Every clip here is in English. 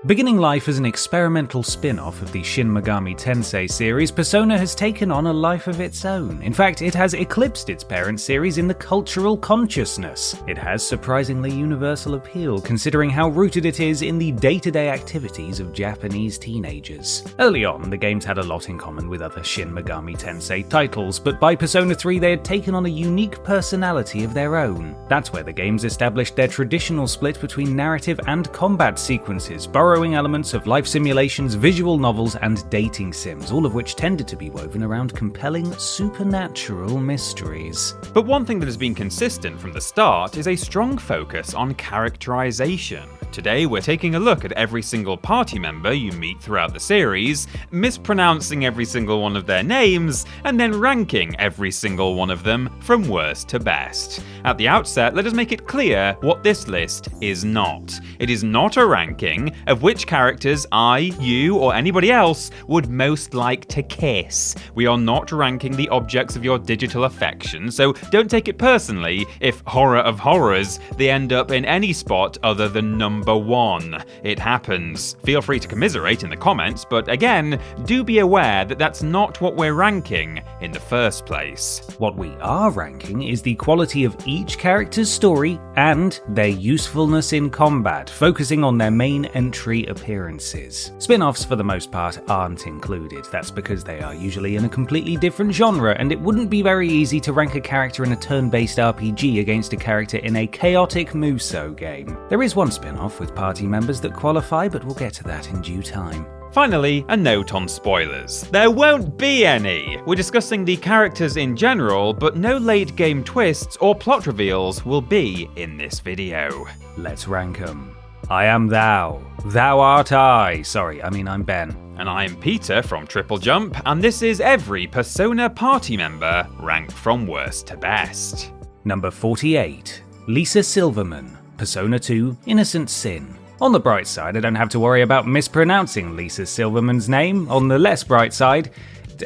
Beginning life as an experimental spin-off of the Shin Megami Tensei series, Persona has taken on a life of its own. In fact, it has eclipsed its parent series in the cultural consciousness. It has surprisingly universal appeal, considering how rooted it is in the day-to-day activities of Japanese teenagers. Early on, the games had a lot in common with other Shin Megami Tensei titles, but by Persona 3 they had taken on a unique personality of their own. That's where the games established their traditional split between narrative and combat sequences, borrowing elements of life simulations, visual novels, and dating sims, all of which tended to be woven around compelling supernatural mysteries. But one thing that has been consistent from the start is a strong focus on characterization. Today we're taking a look at every single party member you meet throughout the series, mispronouncing every single one of their names, and then ranking every single one of them from worst to best. At the outset, let us make it clear what this list is not. It is not a ranking of which characters I, you, or anybody else would most like to kiss. We are not ranking the objects of your digital affection, so don't take it personally if, horror of horrors, they end up in any spot other than number 1. It happens. Feel free to commiserate in the comments, but again, do be aware that that's not what we're ranking in the first place. What we are ranking is the quality of each character's story and their usefulness in combat, focusing on their main entry appearances. Spin-offs for the most part aren't included. That's because they are usually in a completely different genre, and it wouldn't be very easy to rank a character in a turn-based RPG against a character in a chaotic Musou game. There is one spin-off with party members that qualify, but we'll get to that in due time. Finally, a note on spoilers. There won't be any! We're discussing the characters in general, but no late game twists or plot reveals will be in this video. Let's rank 'em. I am thou. Thou art I. I'm Ben. And I'm Peter from TripleJump, and this is every Persona party member ranked from worst to best. Number 48. Lisa Silverman. Persona 2 Innocent Sin. On the bright side, I don't have to worry about mispronouncing Lisa Silverman's name. On the less bright side,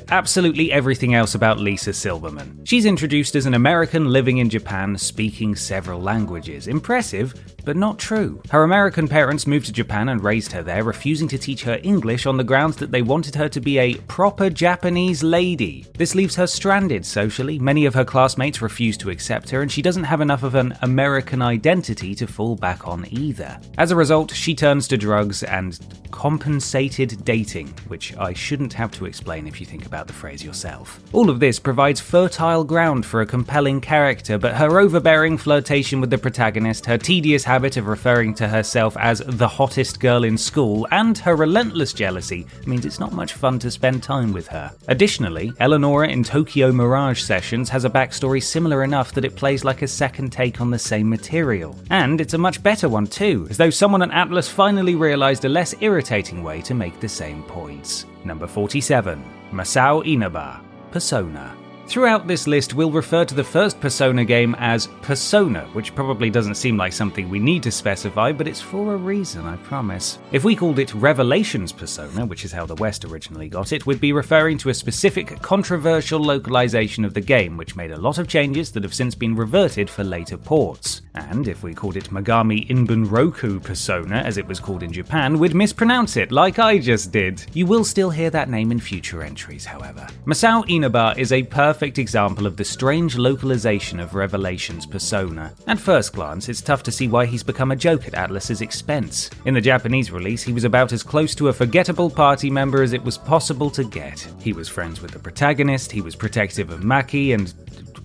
absolutely everything else about Lisa Silverman. She's introduced as an American living in Japan, speaking several languages. Impressive, but not true. Her American parents moved to Japan and raised her there, refusing to teach her English on the grounds that they wanted her to be a proper Japanese lady. This leaves her stranded socially. Many of her classmates refuse to accept her, and she doesn't have enough of an American identity to fall back on either. As a result, she turns to drugs and compensated dating, which I shouldn't have to explain if you think about the phrase yourself. All of this provides fertile ground for a compelling character, but her overbearing flirtation with the protagonist, her tedious habit of referring to herself as the hottest girl in school, and her relentless jealousy means it's not much fun to spend time with her. Additionally, Eleonora in Tokyo Mirage Sessions has a backstory similar enough that it plays like a second take on the same material. And it's a much better one too, as though someone at Atlus finally realised a less irritating way to make the same points. Number 47. Masao Inaba. Persona. Throughout this list, we'll refer to the first Persona game as Persona, which probably doesn't seem like something we need to specify, but it's for a reason, I promise. If we called it Revelations Persona, which is how the West originally got it, we'd be referring to a specific controversial localization of the game, which made a lot of changes that have since been reverted for later ports. And if we called it Megami Inbunroku Persona, as it was called in Japan, we'd mispronounce it, like I just did. You will still hear that name in future entries, however. Masao Inaba is a perfect example of the strange localization of Revelations Persona. At first glance, it's tough to see why he's become a joke at Atlus's expense. In the Japanese release, he was about as close to a forgettable party member as it was possible to get. He was friends with the protagonist, he was protective of Maki, and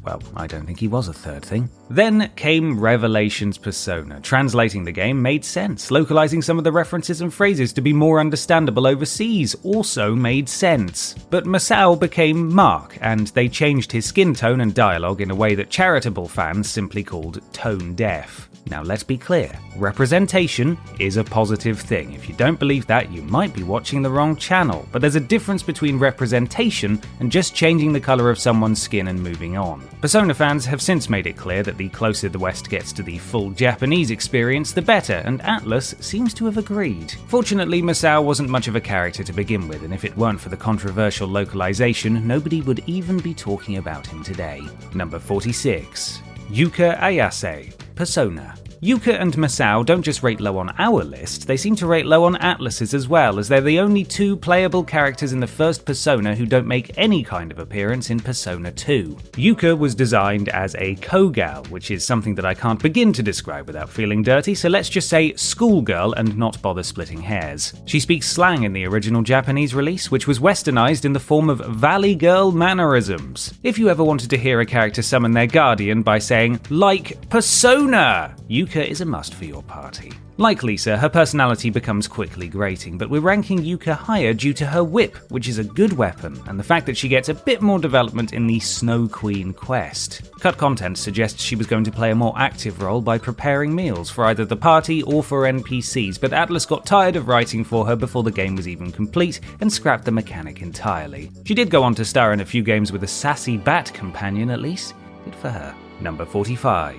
well, I don't think he was a third thing. Then came Revelations Persona. Translating the game made sense. Localizing some of the references and phrases to be more understandable overseas also made sense. But Masao became Mark, and they changed his skin tone and dialogue in a way that charitable fans simply called tone deaf. Now let's be clear, representation is a positive thing. If you don't believe that, you might be watching the wrong channel, but there's a difference between representation and just changing the colour of someone's skin and moving on. Persona fans have since made it clear that the closer the West gets to the full Japanese experience, the better, and Atlus seems to have agreed. Fortunately, Masao wasn't much of a character to begin with, and if it weren't for the controversial localization, nobody would even be talking about him today. Number 46. Yuka Ayase, Persona. Yuka and Masao don't just rate low on our list, they seem to rate low on Atlus's as well, as they're the only two playable characters in the first Persona who don't make any kind of appearance in Persona 2. Yuka was designed as a kogal, which is something that I can't begin to describe without feeling dirty, so let's just say schoolgirl and not bother splitting hairs. She speaks slang in the original Japanese release, which was westernized in the form of Valley Girl mannerisms. If you ever wanted to hear a character summon their guardian by saying, like, Persona, Yuka is a must for your party. Like Lisa, her personality becomes quickly grating, but we're ranking Yuka higher due to her whip, which is a good weapon, and the fact that she gets a bit more development in the Snow Queen quest. Cut content suggests she was going to play a more active role by preparing meals for either the party or for NPCs, but Atlus got tired of writing for her before the game was even complete and scrapped the mechanic entirely. She did go on to star in a few games with a sassy bat companion at least. Good for her. Number 45.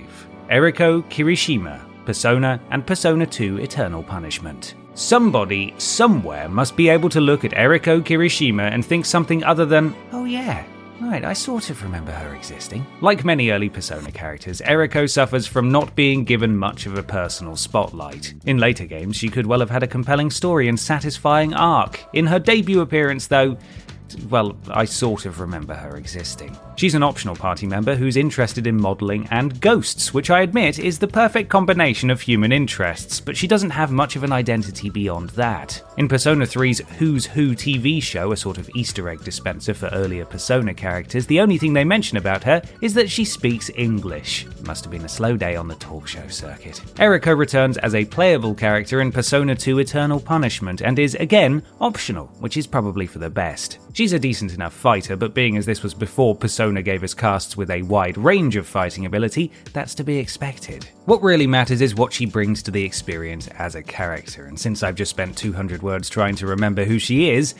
Eriko Kirishima, Persona and Persona 2 Eternal Punishment. Somebody, somewhere, must be able to look at Eriko Kirishima and think something other than, oh yeah, right, I sort of remember her existing. Like many early Persona characters, Eriko suffers from not being given much of a personal spotlight. In later games, she could well have had a compelling story and satisfying arc. In her debut appearance, though, well, I sort of remember her existing. She's an optional party member who's interested in modelling and ghosts, which I admit is the perfect combination of human interests, but she doesn't have much of an identity beyond that. In Persona 3's Who's Who TV show, a sort of Easter egg dispenser for earlier Persona characters, the only thing they mention about her is that she speaks English. Must have been a slow day on the talk show circuit. Eriko returns as a playable character in Persona 2 Eternal Punishment and is, again, optional, which is probably for the best. She's a decent enough fighter, but being as this was before Persona gave us casts with a wide range of fighting ability, that's to be expected. What really matters is what she brings to the experience as a character, and since I've just spent 200 words trying to remember who she is,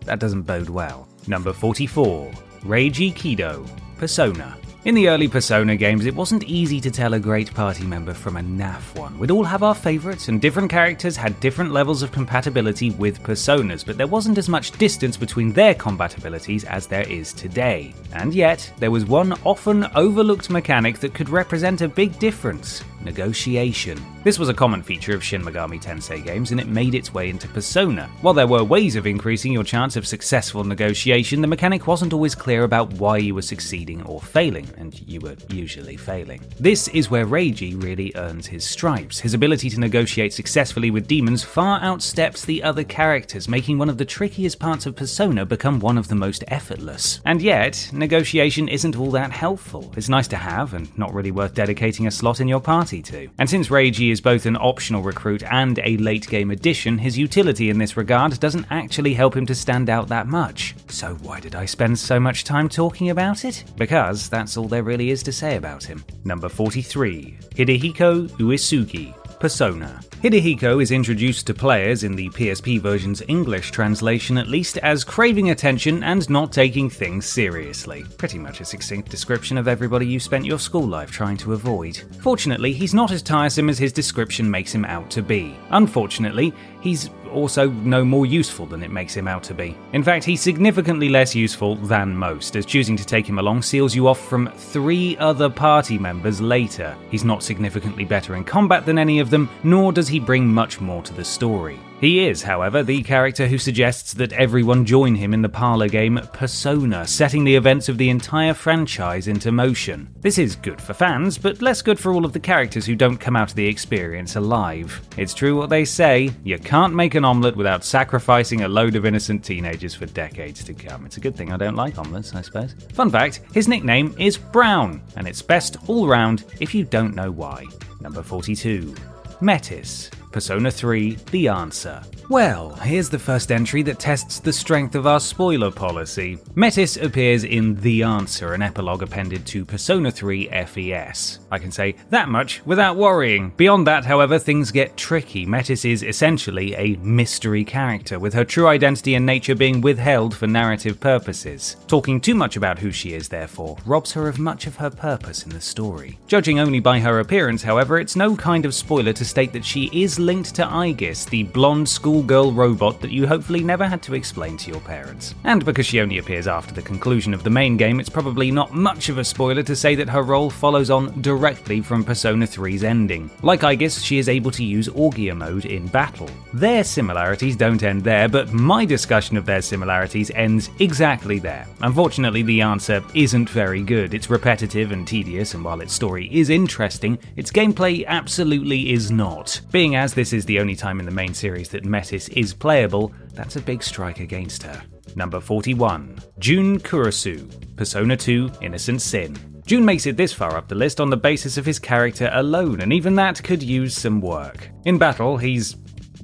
that doesn't bode well. Number 44. Reiji Kido, Persona. In the early Persona games, it wasn't easy to tell a great party member from a naff one. We'd all have our favourites, and different characters had different levels of compatibility with Personas, but there wasn't as much distance between their compatibilities as there is today. And yet, there was one often overlooked mechanic that could represent a big difference: negotiation. This was a common feature of Shin Megami Tensei games, and it made its way into Persona. While there were ways of increasing your chance of successful negotiation, the mechanic wasn't always clear about why you were succeeding or failing, and you were usually failing. This is where Reiji really earns his stripes. His ability to negotiate successfully with demons far outsteps the other characters, making one of the trickiest parts of Persona become one of the most effortless. And yet, negotiation isn't all that helpful. It's nice to have, and not really worth dedicating a slot in your party to. And since Reiji is both an optional recruit and a late game addition, his utility in this regard doesn't actually help him to stand out that much. So why did I spend so much time talking about it? Because that's all there really is to say about him. Number 43. Hidehiko Uesugi, Persona. Hidehiko is introduced to players in the PSP version's English translation at least as craving attention and not taking things seriously. Pretty much a succinct description of everybody you spent your school life trying to avoid. Fortunately, he's not as tiresome as his description makes him out to be. Unfortunately, he's also no more useful than it makes him out to be. In fact, he's significantly less useful than most, as choosing to take him along seals you off from 3 other party members later. He's not significantly better in combat than any of them, nor does he bring much more to the story. He is, however, the character who suggests that everyone join him in the parlor game Persona, setting the events of the entire franchise into motion. This is good for fans, but less good for all of the characters who don't come out of the experience alive. It's true what they say, you can't make an omelette without sacrificing a load of innocent teenagers for decades to come. It's a good thing I don't like omelettes, I suppose. Fun fact, his nickname is Brown, and it's best all round if you don't know why. Number 42. Metis, Persona 3 The Answer. Well, here's the first entry that tests the strength of our spoiler policy. Metis appears in The Answer, an epilogue appended to Persona 3 FES. I can say that much without worrying. Beyond that, however, things get tricky. Metis is essentially a mystery character, with her true identity and nature being withheld for narrative purposes. Talking too much about who she is, therefore, robs her of much of her purpose in the story. Judging only by her appearance, however, it's no kind of spoiler to state that she is linked to Aegis, the blonde schoolgirl robot that you hopefully never had to explain to your parents. And because she only appears after the conclusion of the main game, it's probably not much of a spoiler to say that her role follows on directly from Persona 3's ending. Like Aegis, she is able to use Augia mode in battle. Their similarities don't end there, but my discussion of their similarities ends exactly there. Unfortunately, The Answer isn't very good. It's repetitive and tedious, and while its story is interesting, its gameplay absolutely is not. Being as this is the only time in the main series that Metis is playable, that's a big strike against her. Number 41. Jun Kurosu, Persona 2 Innocent Sin. Jun makes it this far up the list on the basis of his character alone, and even that could use some work. In battle, he's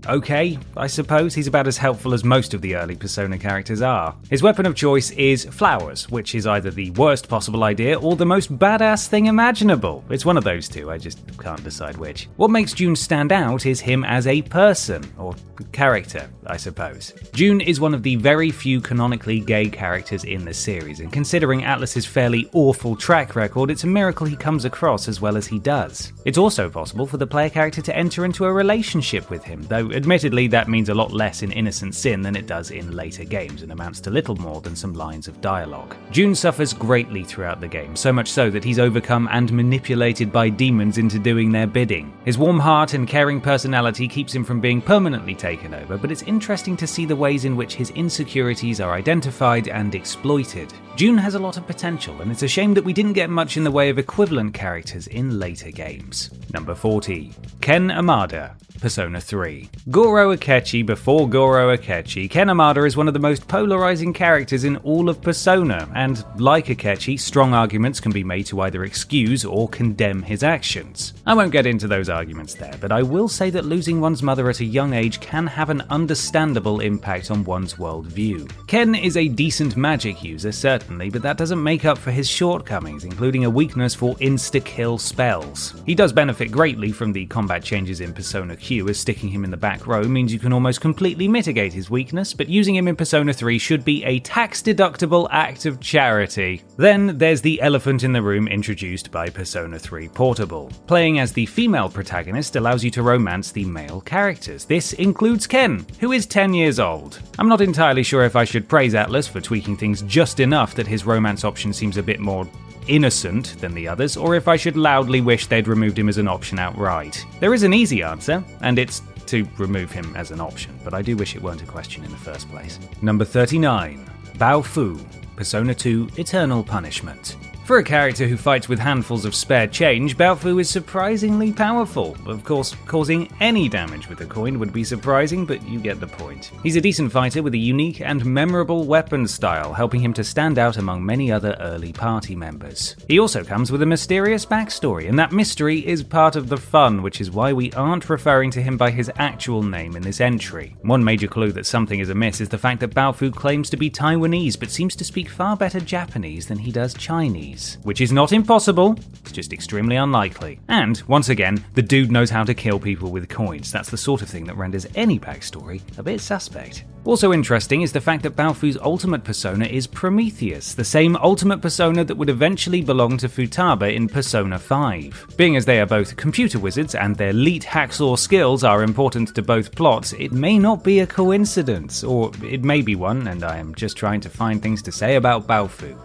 okay, I suppose. He's about as helpful as most of the early Persona characters are. His weapon of choice is flowers, which is either the worst possible idea or the most badass thing imaginable. It's one of those two, I just can't decide which. What makes Jun stand out is him as a person, or character, I suppose. Jun is one of the very few canonically gay characters in the series, and considering Atlus's fairly awful track record, it's a miracle he comes across as well as he does. It's also possible for the player character to enter into a relationship with him, though admittedly that means a lot less in Innocent Sin than it does in later games, and amounts to little more than some lines of dialogue. Jun suffers greatly throughout the game, so much so that he's overcome and manipulated by demons into doing their bidding. His warm heart and caring personality keeps him from being permanently taken over, but it's interesting to see the ways in which his insecurities are identified and exploited. Jun has a lot of potential, and it's a shame that we didn't get much in the way of equivalent characters in later games. Number 40. Ken Amada, Persona 3. Goro Akechi before Goro Akechi, Ken Amada is one of the most polarizing characters in all of Persona, and like Akechi, strong arguments can be made to either excuse or condemn his actions. I won't get into those arguments there, but I will say that losing one's mother at a young age can have an understandable impact on one's worldview. Ken is a decent magic user, certainly, but that doesn't make up for his shortcomings, including a weakness for insta-kill spells. He does benefit greatly from the combat changes in Persona Q, as sticking him in the back row means you can almost completely mitigate his weakness, but using him in Persona 3 should be a tax-deductible act of charity. Then there's the elephant in the room introduced by Persona 3 Portable. Playing as the female protagonist allows you to romance the male characters. This includes Ken, who is 10 years old. I'm not entirely sure if I should praise Atlus for tweaking things just enough that his romance option seems a bit more innocent than the others, or if I should loudly wish they'd removed him as an option outright. There is an easy answer, and it's to remove him as an option, but I do wish it weren't a question in the first place. Number 39. Baofu, Persona 2 Eternal Punishment. For a character who fights with handfuls of spare change, Baofu is surprisingly powerful. Of course, causing any damage with a coin would be surprising, but you get the point. He's a decent fighter with a unique and memorable weapon style, helping him to stand out among many other early party members. He also comes with a mysterious backstory, and that mystery is part of the fun, which is why we aren't referring to him by his actual name in this entry. One major clue that something is amiss is the fact that Baofu claims to be Taiwanese, but seems to speak far better Japanese than he does Chinese. Which is not impossible, it's just extremely unlikely. And, once again, the dude knows how to kill people with coins. That's the sort of thing that renders any backstory a bit suspect. Also interesting is the fact that Baofu's ultimate persona is Prometheus, the same ultimate persona that would eventually belong to Futaba in Persona 5. Being as they are both computer wizards and their elite hacksaw skills are important to both plots, it may not be a coincidence, or it may be one, and I am just trying to find things to say about Baofu.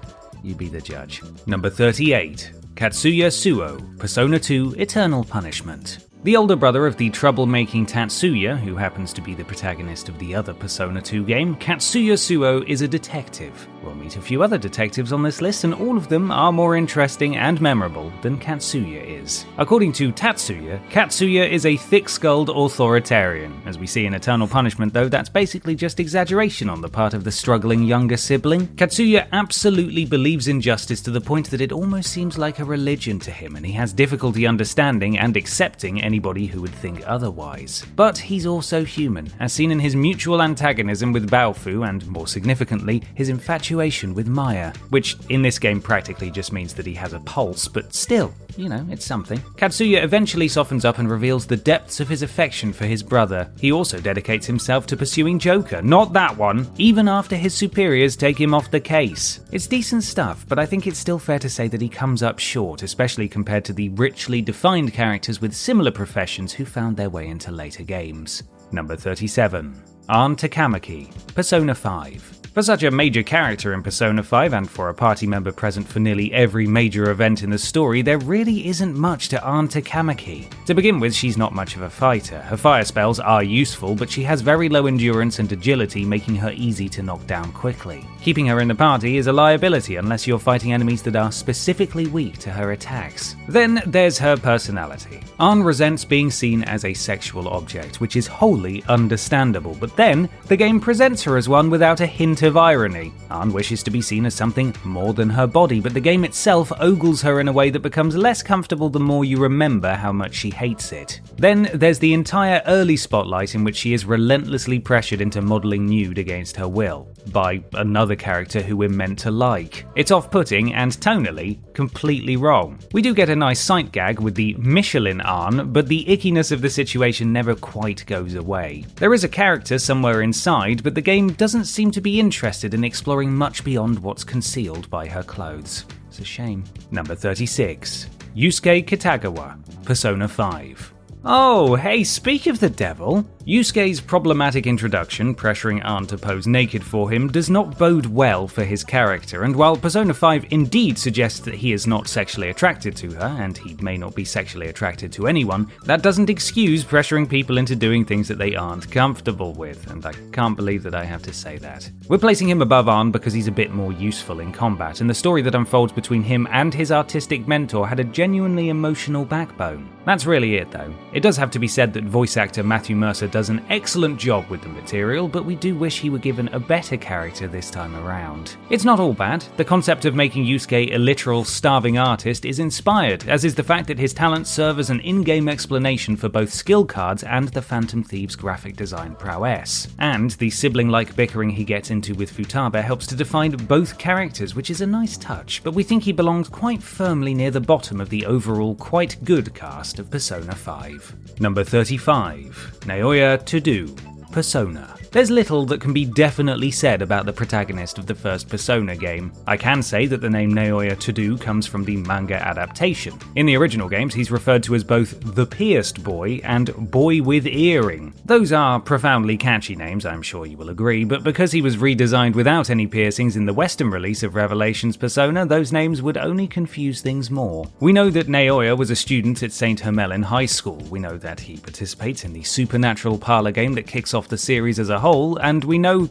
You be the judge. Number 38. Katsuya Suou, Persona 2 Eternal Punishment. The older brother of the troublemaking Tatsuya, who happens to be the protagonist of the other Persona 2 game, Katsuya Suou is a detective. We'll meet a few other detectives on this list, and all of them are more interesting and memorable than Katsuya is. According to Tatsuya, Katsuya is a thick-skulled authoritarian. As we see in Eternal Punishment though, that's basically just exaggeration on the part of the struggling younger sibling. Katsuya absolutely believes in justice to the point that it almost seems like a religion to him, and he has difficulty understanding and accepting anybody who would think otherwise. But he's also human, as seen in his mutual antagonism with Baofu and, more significantly, his infatuation with Maya, which in this game practically just means that he has a pulse, but still, it's something. Katsuya eventually softens up and reveals the depths of his affection for his brother. He also dedicates himself to pursuing Joker, not that one, even after his superiors take him off the case. It's decent stuff, but I think it's still fair to say that he comes up short, especially compared to the richly defined characters with similar professions who found their way into later games. Number 37. Arn Takamaki, Persona 5. For such a major character in Persona 5 and for a party member present for nearly every major event in the story, there really isn't much to Arn Takamaki. To begin with, she's not much of a fighter. Her fire spells are useful, but she has very low endurance and agility, making her easy to knock down quickly. Keeping her in the party is a liability unless you're fighting enemies that are specifically weak to her attacks. Then there's her personality. Arn resents being seen as a sexual object, which is wholly understandable, but then the game presents her as one without a hint of irony. Arn wishes to be seen as something more than her body, but the game itself ogles her in a way that becomes less comfortable the more you remember how much she hates it. Then there's the entire early spotlight in which she is relentlessly pressured into modelling nude against her will, by another character who we're meant to like. It's off-putting and tonally completely wrong. We do get a nice sight gag with the Michelin Arn, but the ickiness of the situation never quite goes away. There is a character somewhere inside, but the game doesn't seem to be interested in exploring much beyond what's concealed by her clothes. It's a shame. Number 36. Yusuke Kitagawa, Persona 5. Oh, hey, speak of the devil. Yusuke's problematic introduction, pressuring Arn to pose naked for him, does not bode well for his character, and while Persona 5 indeed suggests that he is not sexually attracted to her, and he may not be sexually attracted to anyone, that doesn't excuse pressuring people into doing things that they aren't comfortable with, and I can't believe that I have to say that. We're placing him above Arn because he's a bit more useful in combat, and the story that unfolds between him and his artistic mentor had a genuinely emotional backbone. That's really it though. It does have to be said that voice actor Matthew Mercer does an excellent job with the material, but we do wish he were given a better character this time around. It's not all bad. The concept of making Yusuke a literal starving artist is inspired, as is the fact that his talents serve as an in-game explanation for both skill cards and the Phantom Thieves' graphic design prowess. And the sibling-like bickering he gets into with Futaba helps to define both characters, which is a nice touch, but we think he belongs quite firmly near the bottom of the overall quite good cast of Persona 5. Number 35. Naoya Toudou, Persona. There's little that can be definitely said about the protagonist of the first Persona game. I can say that the name Naoya Toudou comes from the manga adaptation. In the original games, he's referred to as both the Pierced Boy and Boy with Earring. Those are profoundly catchy names, I'm sure you will agree, but because he was redesigned without any piercings in the Western release of Revelations Persona, those names would only confuse things more. We know that Naoya was a student at St. Hermelin High School. We know that he participates in the supernatural parlor game that kicks off the series as a whole, and we know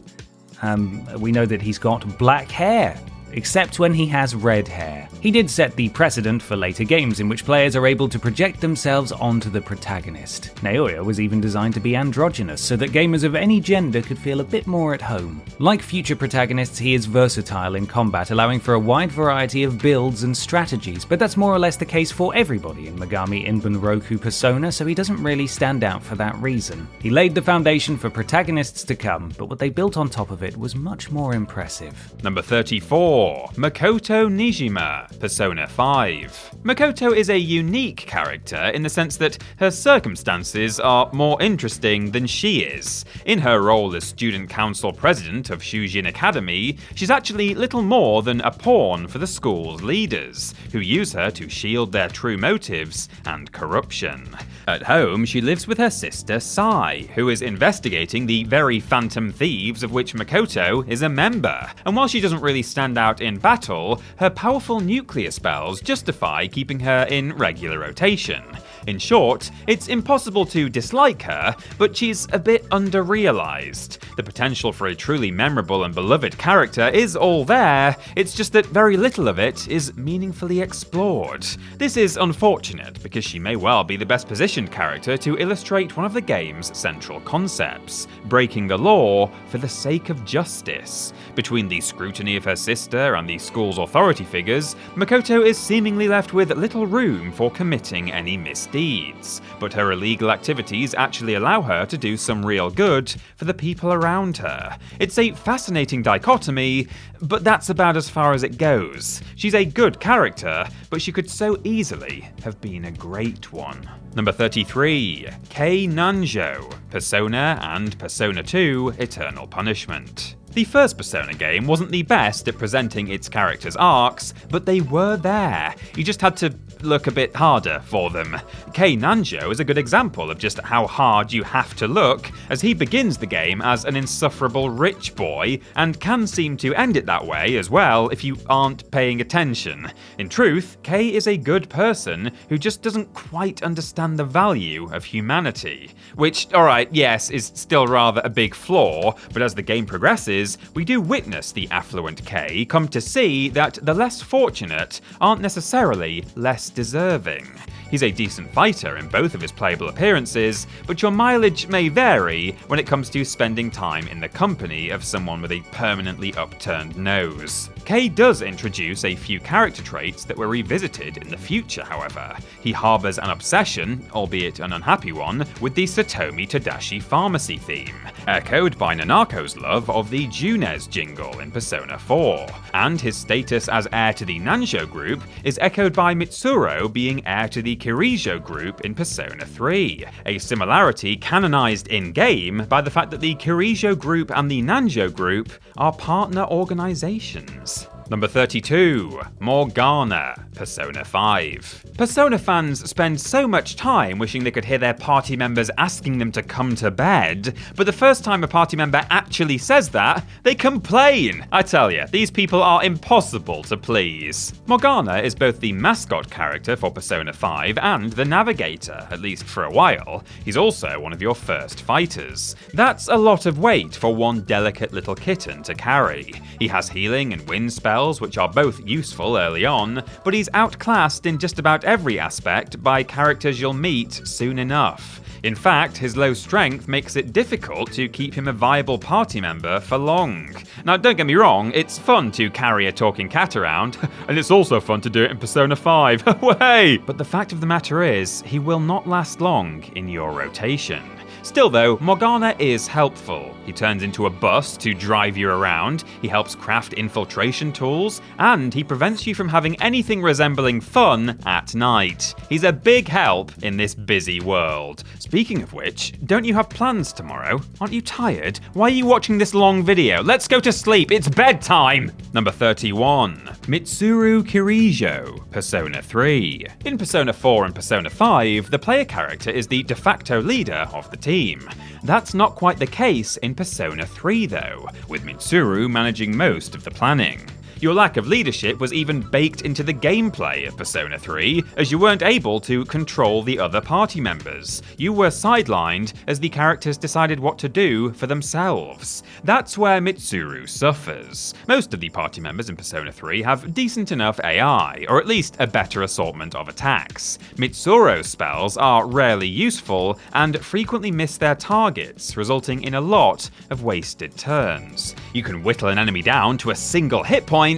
that he's got black hair, except when he has red hair. He did set the precedent for later games in which players are able to project themselves onto the protagonist. Naoya was even designed to be androgynous so that gamers of any gender could feel a bit more at home. Like future protagonists, he is versatile in combat, allowing for a wide variety of builds and strategies, but that's more or less the case for everybody in Megami Inbunroku Persona, so he doesn't really stand out for that reason. He laid the foundation for protagonists to come, but what they built on top of it was much more impressive. Number 34. Makoto Niijima, Persona 5. Makoto is a unique character in the sense that her circumstances are more interesting than she is. In her role as student council president of Shujin Academy, she's actually little more than a pawn for the school's leaders, who use her to shield their true motives and corruption. At home, she lives with her sister Sai, who is investigating the very Phantom Thieves of which Makoto is a member. And while she doesn't really stand out in battle, her powerful nuclear spells justify keeping her in regular rotation. In short, it's impossible to dislike her, but she's a bit under-realised. The potential for a truly memorable and beloved character is all there, it's just that very little of it is meaningfully explored. This is unfortunate, because she may well be the best positioned character to illustrate one of the game's central concepts, breaking the law for the sake of justice. Between the scrutiny of her sister and the school's authority figures, Makoto is seemingly left with little room for committing any misdeeds, but her illegal activities actually allow her to do some real good for the people around her. It's a fascinating dichotomy, but that's about as far as it goes. She's a good character, but she could so easily have been a great one. Number 33, Kei Nanjo, Persona and Persona 2 Eternal Punishment. The first Persona game wasn't the best at presenting its characters' arcs, but they were there. You just had to look a bit harder for them. Kei Nanjo is a good example of just how hard you have to look, as he begins the game as an insufferable rich boy, and can seem to end it that way as well if you aren't paying attention. In truth, Kei is a good person who just doesn't quite understand the value of humanity. Which, alright, yes, is still rather a big flaw, but as the game progresses, we do witness the affluent Kei come to see that the less fortunate aren't necessarily less deserving. He's a decent fighter in both of his playable appearances, but your mileage may vary when it comes to spending time in the company of someone with a permanently upturned nose. Kei does introduce a few character traits that were revisited in the future, however. He harbours an obsession, albeit an unhappy one, with the Satomi Tadashi pharmacy theme, echoed by Nanako's love of the Junes jingle in Persona 4, and his status as heir to the Nanjo group is echoed by Mitsuru being heir to the Kirijo group in Persona 3, a similarity canonised in-game by the fact that the Kirijo group and the Nanjo group are partner organisations. Number 32, Morgana, Persona 5. Persona fans spend so much time wishing they could hear their party members asking them to come to bed, but the first time a party member actually says that, they complain! I tell ya, these people are impossible to please. Morgana is both the mascot character for Persona 5 and the navigator, at least for a while. He's also one of your first fighters. That's a lot of weight for one delicate little kitten to carry. He has healing and wind spells, which are both useful early on, but he's outclassed in just about every aspect by characters you'll meet soon enough. In fact, his low strength makes it difficult to keep him a viable party member for long. Now, don't get me wrong, it's fun to carry a talking cat around, and it's also fun to do it in Persona 5, way! But the fact of the matter is, he will not last long in your rotation. Still though, Morgana is helpful. He turns into a bus to drive you around, he helps craft infiltration tools, and he prevents you from having anything resembling fun at night. He's a big help in this busy world. Speaking of which, don't you have plans tomorrow? Aren't you tired? Why are you watching this long video? Let's go to sleep, it's bedtime! Number 31, Mitsuru Kirijo, Persona 3. In Persona 4 and Persona 5, the player character is the de facto leader of the team. That's not quite the case in Persona 3 though, with Mitsuru managing most of the planning. Your lack of leadership was even baked into the gameplay of Persona 3, as you weren't able to control the other party members. You were sidelined as the characters decided what to do for themselves. That's where Mitsuru suffers. Most of the party members in Persona 3 have decent enough AI, or at least a better assortment of attacks. Mitsuru's spells are rarely useful, and frequently miss their targets, resulting in a lot of wasted turns. You can whittle an enemy down to a single hit point,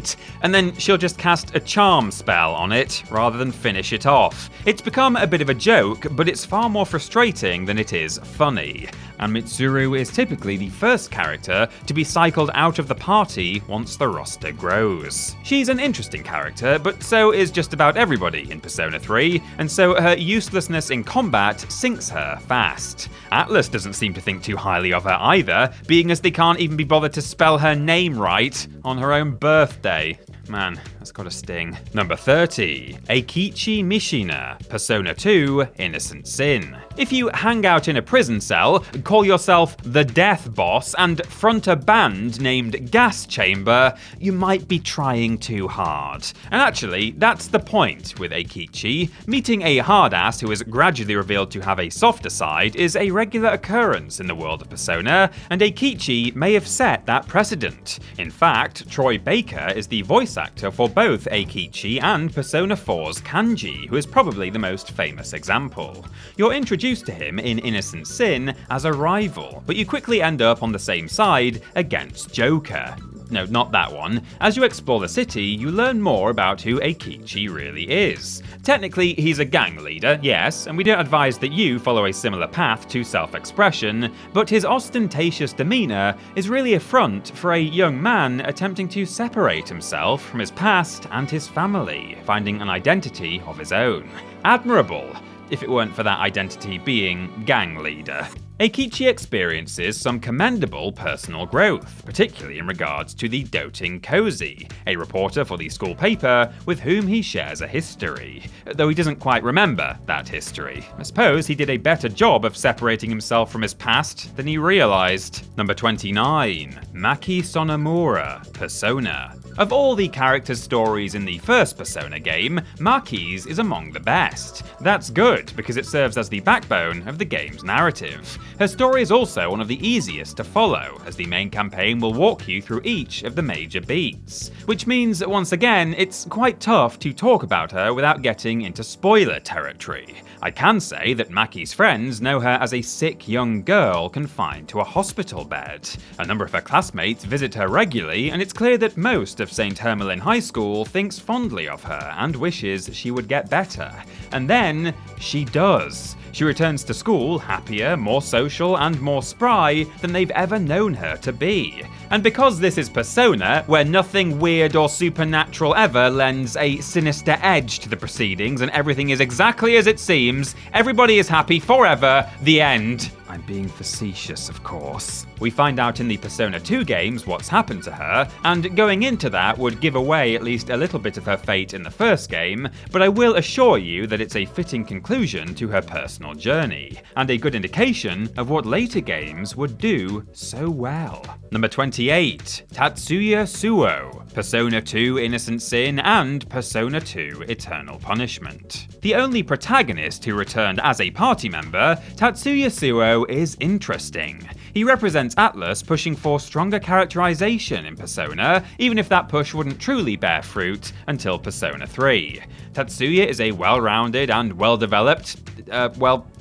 and then she'll just cast a charm spell on it rather than finish it off. It's become a bit of a joke, but it's far more frustrating than it is funny. And Mitsuru is typically the first character to be cycled out of the party once the roster grows. She's an interesting character, but so is just about everybody in Persona 3, and so her uselessness in combat sinks her fast. Atlus doesn't seem to think too highly of her either, being as they can't even be bothered to spell her name right on her own birthday. Man, that's got a sting. Number 30. Eikichi Mishina, Persona 2 Innocent Sin. If you hang out in a prison cell, call yourself the Death Boss, and front a band named Gas Chamber, you might be trying too hard. And actually, that's the point with Eikichi. Meeting a hard-ass who is gradually revealed to have a softer side is a regular occurrence in the world of Persona, and Eikichi may have set that precedent. In fact, Troy Baker is the voice actor for both Eikichi and Persona 4's Kanji, who is probably the most famous example. You're introduced to him in Innocent Sin as a rival, but you quickly end up on the same side against Joker. No, not that one. As you explore the city, you learn more about who Eikichi really is. Technically, he's a gang leader, yes, and we don't advise that you follow a similar path to self-expression, but his ostentatious demeanour is really a front for a young man attempting to separate himself from his past and his family, finding an identity of his own. Admirable, if it weren't for that identity being gang leader. Eikichi experiences some commendable personal growth, particularly in regards to the doting Cozy, a reporter for the school paper with whom he shares a history, though he doesn't quite remember that history. I suppose he did a better job of separating himself from his past than he realised. Number 29. Maki Sonomura, Persona. Of all the characters' stories in the first Persona game, Maki's is among the best. That's good, because it serves as the backbone of the game's narrative. Her story is also one of the easiest to follow, as the main campaign will walk you through each of the major beats, which means that once again, it's quite tough to talk about her without getting into spoiler territory. I can say that Maki's friends know her as a sick young girl confined to a hospital bed. A number of her classmates visit her regularly, and it's clear that most of St. Hermelin High School thinks fondly of her and wishes she would get better. And then, she does. She returns to school happier, more social, and more spry than they've ever known her to be. And because this is Persona, where nothing weird or supernatural ever lends a sinister edge to the proceedings and everything is exactly as it seems, everybody is happy forever, the end. I'm being facetious, of course. We find out in the Persona 2 games what's happened to her, and going into that would give away at least a little bit of her fate in the first game, but I will assure you that it's a fitting conclusion to her personal journey, and a good indication of what later games would do so well. Number 28. Katsuya Suou, Persona 2 Innocent Sin and Persona 2 Eternal Punishment. The only protagonist who returned as a party member, Katsuya Suou is interesting. He represents Atlus pushing for stronger characterization in Persona, even if that push wouldn't truly bear fruit until Persona 3. Tatsuya is a well-rounded and well-developed,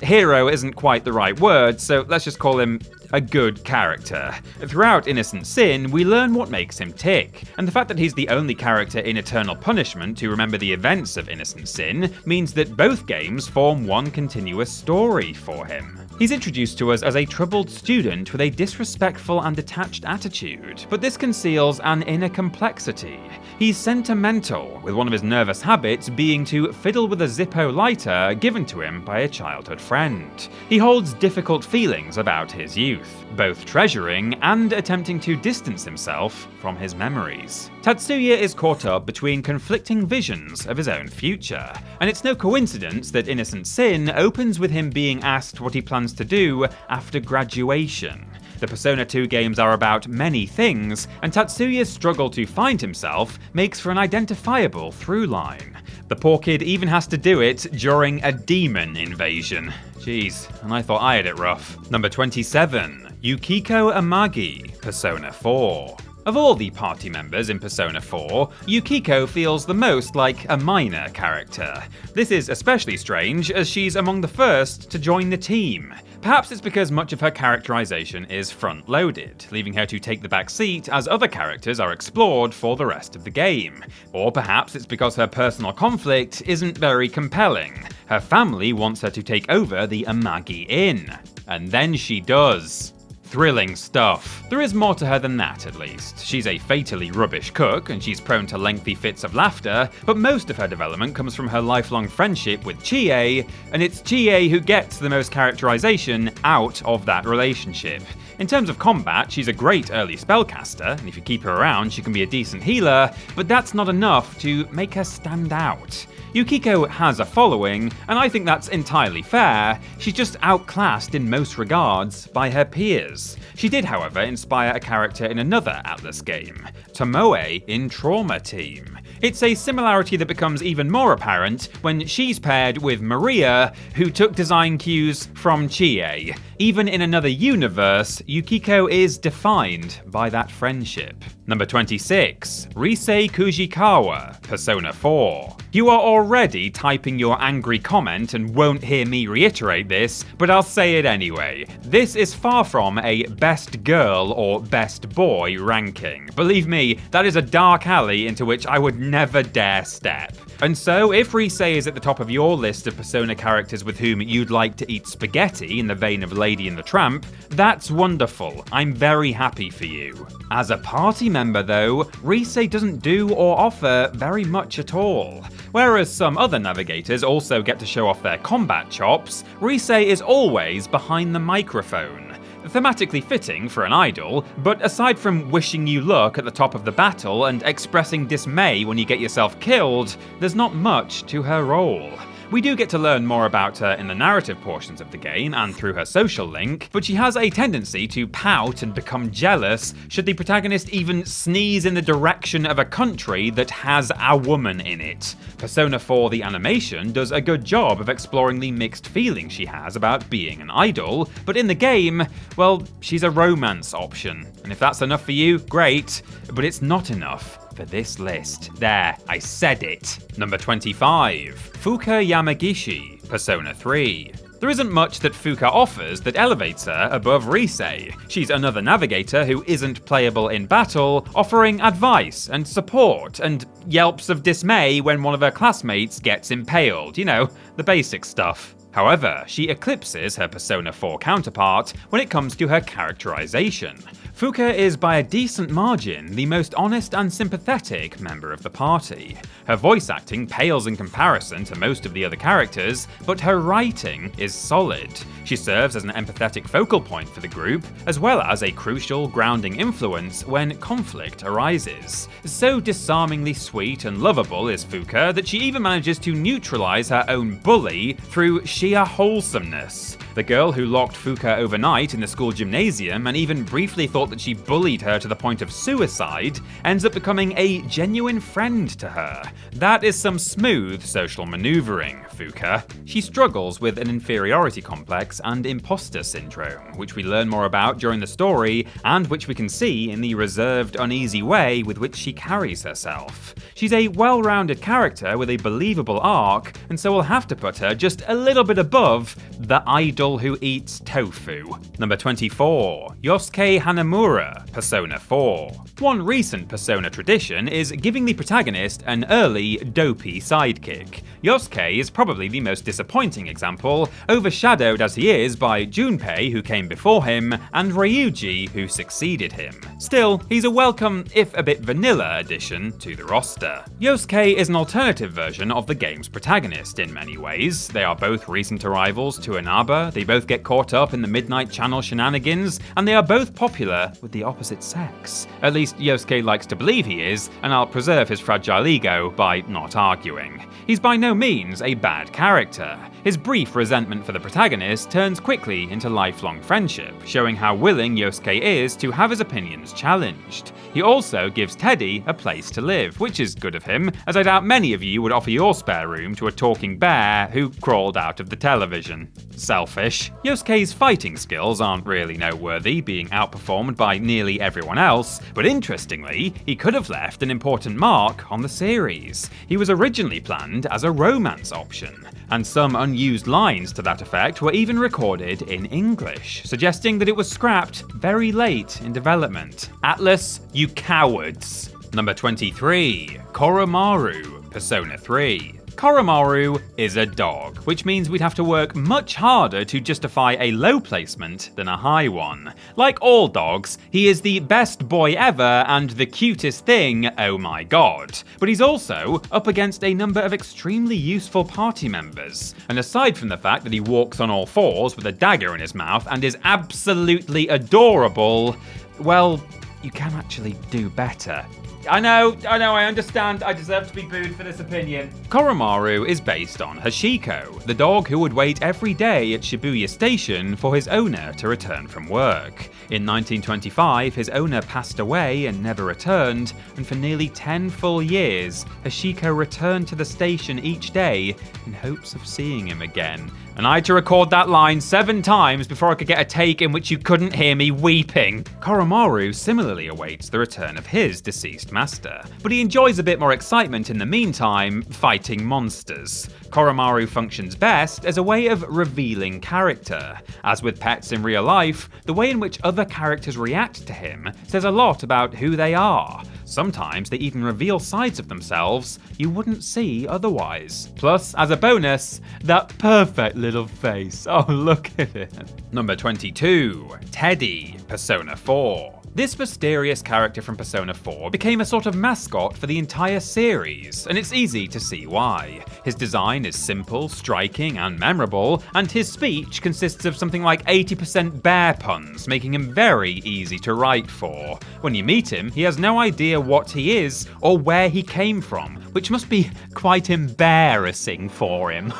hero isn't quite the right word, so let's just call him a good character. Throughout Innocent Sin, we learn what makes him tick, and the fact that he's the only character in Eternal Punishment to remember the events of Innocent Sin means that both games form one continuous story for him. He's introduced to us as a troubled student with a disrespectful and detached attitude, but this conceals an inner complexity. He's sentimental, with one of his nervous habits being to fiddle with a Zippo lighter given to him by a childhood friend. He holds difficult feelings about his youth, both treasuring and attempting to distance himself from his memories. Tatsuya is caught up between conflicting visions of his own future, and it's no coincidence that Innocent Sin opens with him being asked what he plans to do after graduation. The Persona 2 games are about many things, and Tatsuya's struggle to find himself makes for an identifiable through line. The poor kid even has to do it during a demon invasion. Jeez, and I thought I had it rough. Number 27. Yukiko Amagi, Persona 4. Of all the party members in Persona 4, Yukiko feels the most like a minor character. This is especially strange as she's among the first to join the team. Perhaps it's because much of her characterization is front-loaded, leaving her to take the back seat as other characters are explored for the rest of the game. Or perhaps it's because her personal conflict isn't very compelling. Her family wants her to take over the Amagi Inn. And then she does. Thrilling stuff. There is more to her than that, at least. She's a fatally rubbish cook, and she's prone to lengthy fits of laughter, but most of her development comes from her lifelong friendship with Chie, and it's Chie who gets the most characterization out of that relationship. In terms of combat, she's a great early spellcaster, and if you keep her around, she can be a decent healer, but that's not enough to make her stand out. Yukiko has a following, and I think that's entirely fair. She's just outclassed in most regards by her peers. She did, however, inspire a character in another Atlas game, Tomoe in Trauma Team. It's a similarity that becomes even more apparent when she's paired with Maria, who took design cues from Chie. Even in another universe, Yukiko is defined by that friendship. Number 26, Risei Kujikawa, Persona 4. You are already typing your angry comment and won't hear me reiterate this, but I'll say it anyway. This is far from a best girl or best boy ranking. Believe me, that is a dark alley into which I would never dare step. And so, if Risei is at the top of your list of Persona characters with whom you'd like to eat spaghetti in the vein of Lady and the Tramp, that's wonderful. I'm very happy for you. As a party member though, Risei doesn't do or offer very much at all. Whereas some other navigators also get to show off their combat chops, Risei is always behind the microphone. Thematically fitting for an idol, but aside from wishing you luck at the top of the battle and expressing dismay when you get yourself killed, there's not much to her role. We do get to learn more about her in the narrative portions of the game and through her social link, but she has a tendency to pout and become jealous should the protagonist even sneeze in the direction of a country that has a woman in it. Persona 4 the animation does a good job of exploring the mixed feelings she has about being an idol, but in the game, well, she's a romance option. And if that's enough for you, great, but it's not enough for this list. There, I said it. Number 25, Fuuka Yamagishi, Persona 3. There isn't much that Fuuka offers that elevates her above Risei. She's another navigator who isn't playable in battle, offering advice and support and yelps of dismay when one of her classmates gets impaled. You know, the basic stuff. However, she eclipses her Persona 4 counterpart when it comes to her characterization. Fuuka is by a decent margin the most honest and sympathetic member of the party. Her voice acting pales in comparison to most of the other characters, but her writing is solid. She serves as an empathetic focal point for the group, as well as a crucial grounding influence when conflict arises. So disarmingly sweet and lovable is Fuuka that she even manages to neutralize her own bully through sheer wholesomeness. The girl who locked Fuuka overnight in the school gymnasium and even briefly thought that she bullied her to the point of suicide ends up becoming a genuine friend to her. That is some smooth social maneuvering, Fuuka. She struggles with an inferiority complex and imposter syndrome, which we learn more about during the story and which we can see in the reserved, uneasy way with which she carries herself. She's a well-rounded character with a believable arc, and so we'll have to put her just a little bit above the idol who eats tofu. Number 24, Yosuke Hanamura, Persona 4. One recent Persona tradition is giving the protagonist an early, dopey sidekick. Yosuke is probably the most disappointing example, overshadowed as he is by Junpei, who came before him, and Ryuji, who succeeded him. Still, he's a welcome, if a bit vanilla, addition to the roster. Yosuke is an alternative version of the game's protagonist in many ways. They are both recent arrivals to Inaba, they both get caught up in the Midnight Channel shenanigans, and they are both popular with the opposite sex. At least Yosuke likes to believe he is, and I'll preserve his fragile ego by not arguing. He's by no means a bad character. His brief resentment for the protagonist turns quickly into lifelong friendship, showing how willing Yosuke is to have his opinions challenged. He also gives Teddy a place to live, which is good of him, as I doubt many of you would offer your spare room to a talking bear who crawled out of the television. Selfish. Yosuke's fighting skills aren't really noteworthy, being outperformed by nearly everyone else, but interestingly, he could have left an important mark on the series. He was originally planned as a romance option, and some unused lines to that effect were even recorded in English, suggesting that it was scrapped very late in development. Atlas, you cowards. Number 23, Koromaru, Persona 3. Koromaru is a dog, which means we'd have to work much harder to justify a low placement than a high one. Like all dogs, he is the best boy ever and the cutest thing, oh my god. But he's also up against a number of extremely useful party members. And aside from the fact that he walks on all fours with a dagger in his mouth and is absolutely adorable, well, you can actually do better. I know, I understand, I deserve to be booed for this opinion. Koromaru is based on Hashiko, the dog who would wait every day at Shibuya Station for his owner to return from work. In 1925, his owner passed away and never returned, and for nearly 10 full years, Hashiko returned to the station each day in hopes of seeing him again. And I had to record that line 7 times before I could get a take in which you couldn't hear me weeping. Koromaru similarly awaits the return of his deceased master, but he enjoys a bit more excitement in the meantime, fighting monsters. Koromaru functions best as a way of revealing character. As with pets in real life, the way in which other characters react to him says a lot about who they are. Sometimes they even reveal sides of themselves you wouldn't see otherwise. Plus, as a bonus, that perfect little face. Oh, look at it. Number 22, Teddy, Persona 4. This mysterious character from Persona 4 became a sort of mascot for the entire series, and it's easy to see why. His design is simple, striking, and memorable, and his speech consists of something like 80% bear puns, making him very easy to write for. When you meet him, he has no idea what he is or where he came from, which must be quite embarrassing for him.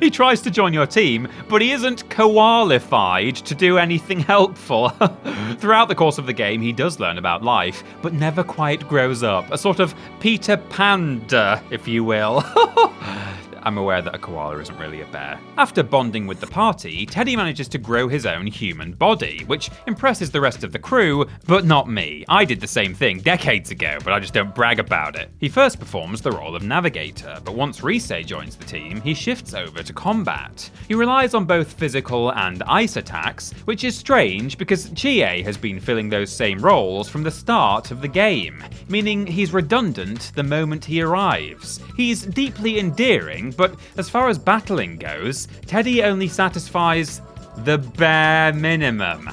He tries to join your team, but he isn't qualified to do anything helpful. Throughout the course of the game, he does learn about life, but never quite grows up. A sort of Peter Panda, if you will. I'm aware that a koala isn't really a bear. After bonding with the party, Teddy manages to grow his own human body, which impresses the rest of the crew, but not me. I did the same thing decades ago, but I just don't brag about it. He first performs the role of navigator, but once Rise joins the team, he shifts over to combat. He relies on both physical and ice attacks, which is strange because Chie has been filling those same roles from the start of the game, meaning he's redundant the moment he arrives. He's deeply endearing, but as far as battling goes, Teddy only satisfies the bare minimum.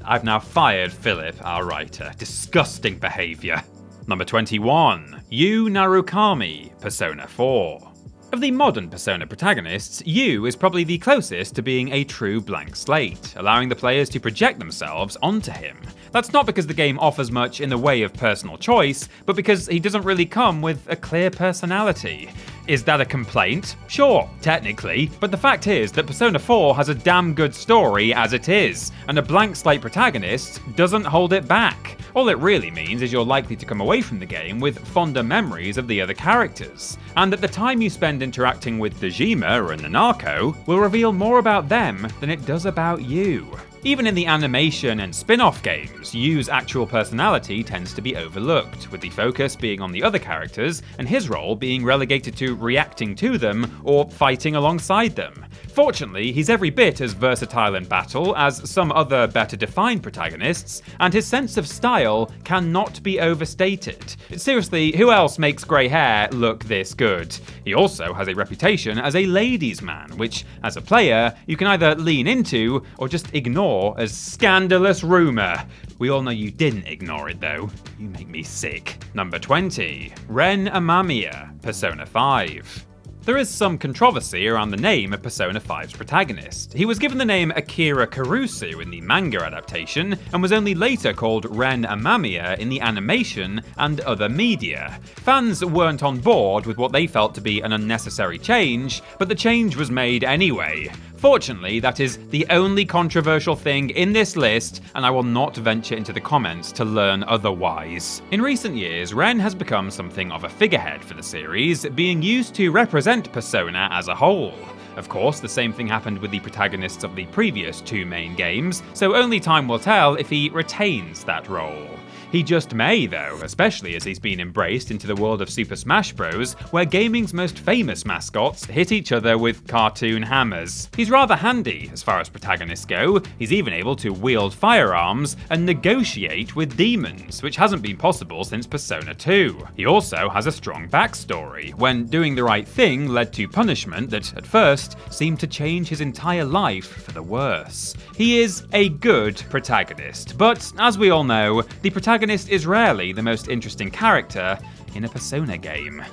I've now fired Philip, our writer. Disgusting behaviour. Number 21, Yu Narukami, Persona 4. Of the modern Persona protagonists, Yu is probably the closest to being a true blank slate, allowing the players to project themselves onto him. That's not because the game offers much in the way of personal choice, but because he doesn't really come with a clear personality. Is that a complaint? Sure, technically, but the fact is that Persona 4 has a damn good story as it is, and a blank slate protagonist doesn't hold it back. All it really means is you're likely to come away from the game with fonder memories of the other characters, and that the time you spend interacting with Dejima and Nanako will reveal more about them than it does about you. Even in the animation and spin-off games, Yu's actual personality tends to be overlooked, with the focus being on the other characters and his role being relegated to reacting to them or fighting alongside them. Fortunately, he's every bit as versatile in battle as some other better-defined protagonists, and his sense of style cannot be overstated. Seriously, who else makes grey hair look this good? He also has a reputation as a ladies' man, which, as a player, you can either lean into or just ignore as scandalous rumour. We all know you didn't ignore it though. You make me sick. Number 20, Ren Amamiya, Persona 5. There is some controversy around the name of Persona 5's protagonist. He was given the name Akira Kurosu in the manga adaptation, and was only later called Ren Amamiya in the animation and other media. Fans weren't on board with what they felt to be an unnecessary change, but the change was made anyway. Fortunately, that is the only controversial thing in this list, and I will not venture into the comments to learn otherwise. In recent years, Ren has become something of a figurehead for the series, being used to represent Persona as a whole. Of course, the same thing happened with the protagonists of the previous 2 main games, so only time will tell if he retains that role. He just may though, especially as he's been embraced into the world of Super Smash Bros, where gaming's most famous mascots hit each other with cartoon hammers. He's rather handy as far as protagonists go. He's even able to wield firearms and negotiate with demons, which hasn't been possible since Persona 2. He also has a strong backstory, when doing the right thing led to punishment that, at first, seemed to change his entire life for the worse. He is a good protagonist, but as we all know, the protagonist is rarely the most interesting character in a Persona game.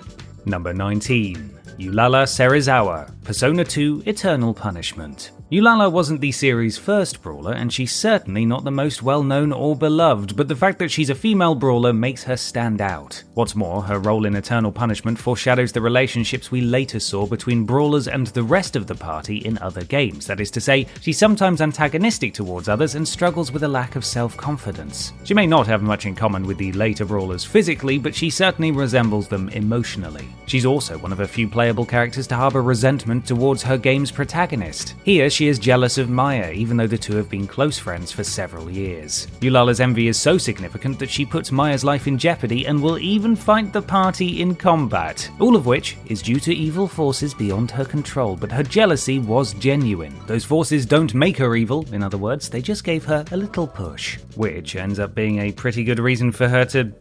Number 19. Ulala Serizawa, Persona 2 Eternal Punishment. Ulala wasn't the series' first brawler, and she's certainly not the most well-known or beloved, but the fact that she's a female brawler makes her stand out. What's more, her role in Eternal Punishment foreshadows the relationships we later saw between brawlers and the rest of the party in other games. That is to say, she's sometimes antagonistic towards others and struggles with a lack of self-confidence. She may not have much in common with the later brawlers physically, but she certainly resembles them emotionally. She's also one of a few playable characters to harbour resentment towards her game's protagonist. Here, she is jealous of Maya, even though the two have been close friends for several years. Ulala's envy is so significant that she puts Maya's life in jeopardy and will even fight the party in combat, all of which is due to evil forces beyond her control, but her jealousy was genuine. Those forces don't make her evil, in other words, they just gave her a little push, which ends up being a pretty good reason for her to,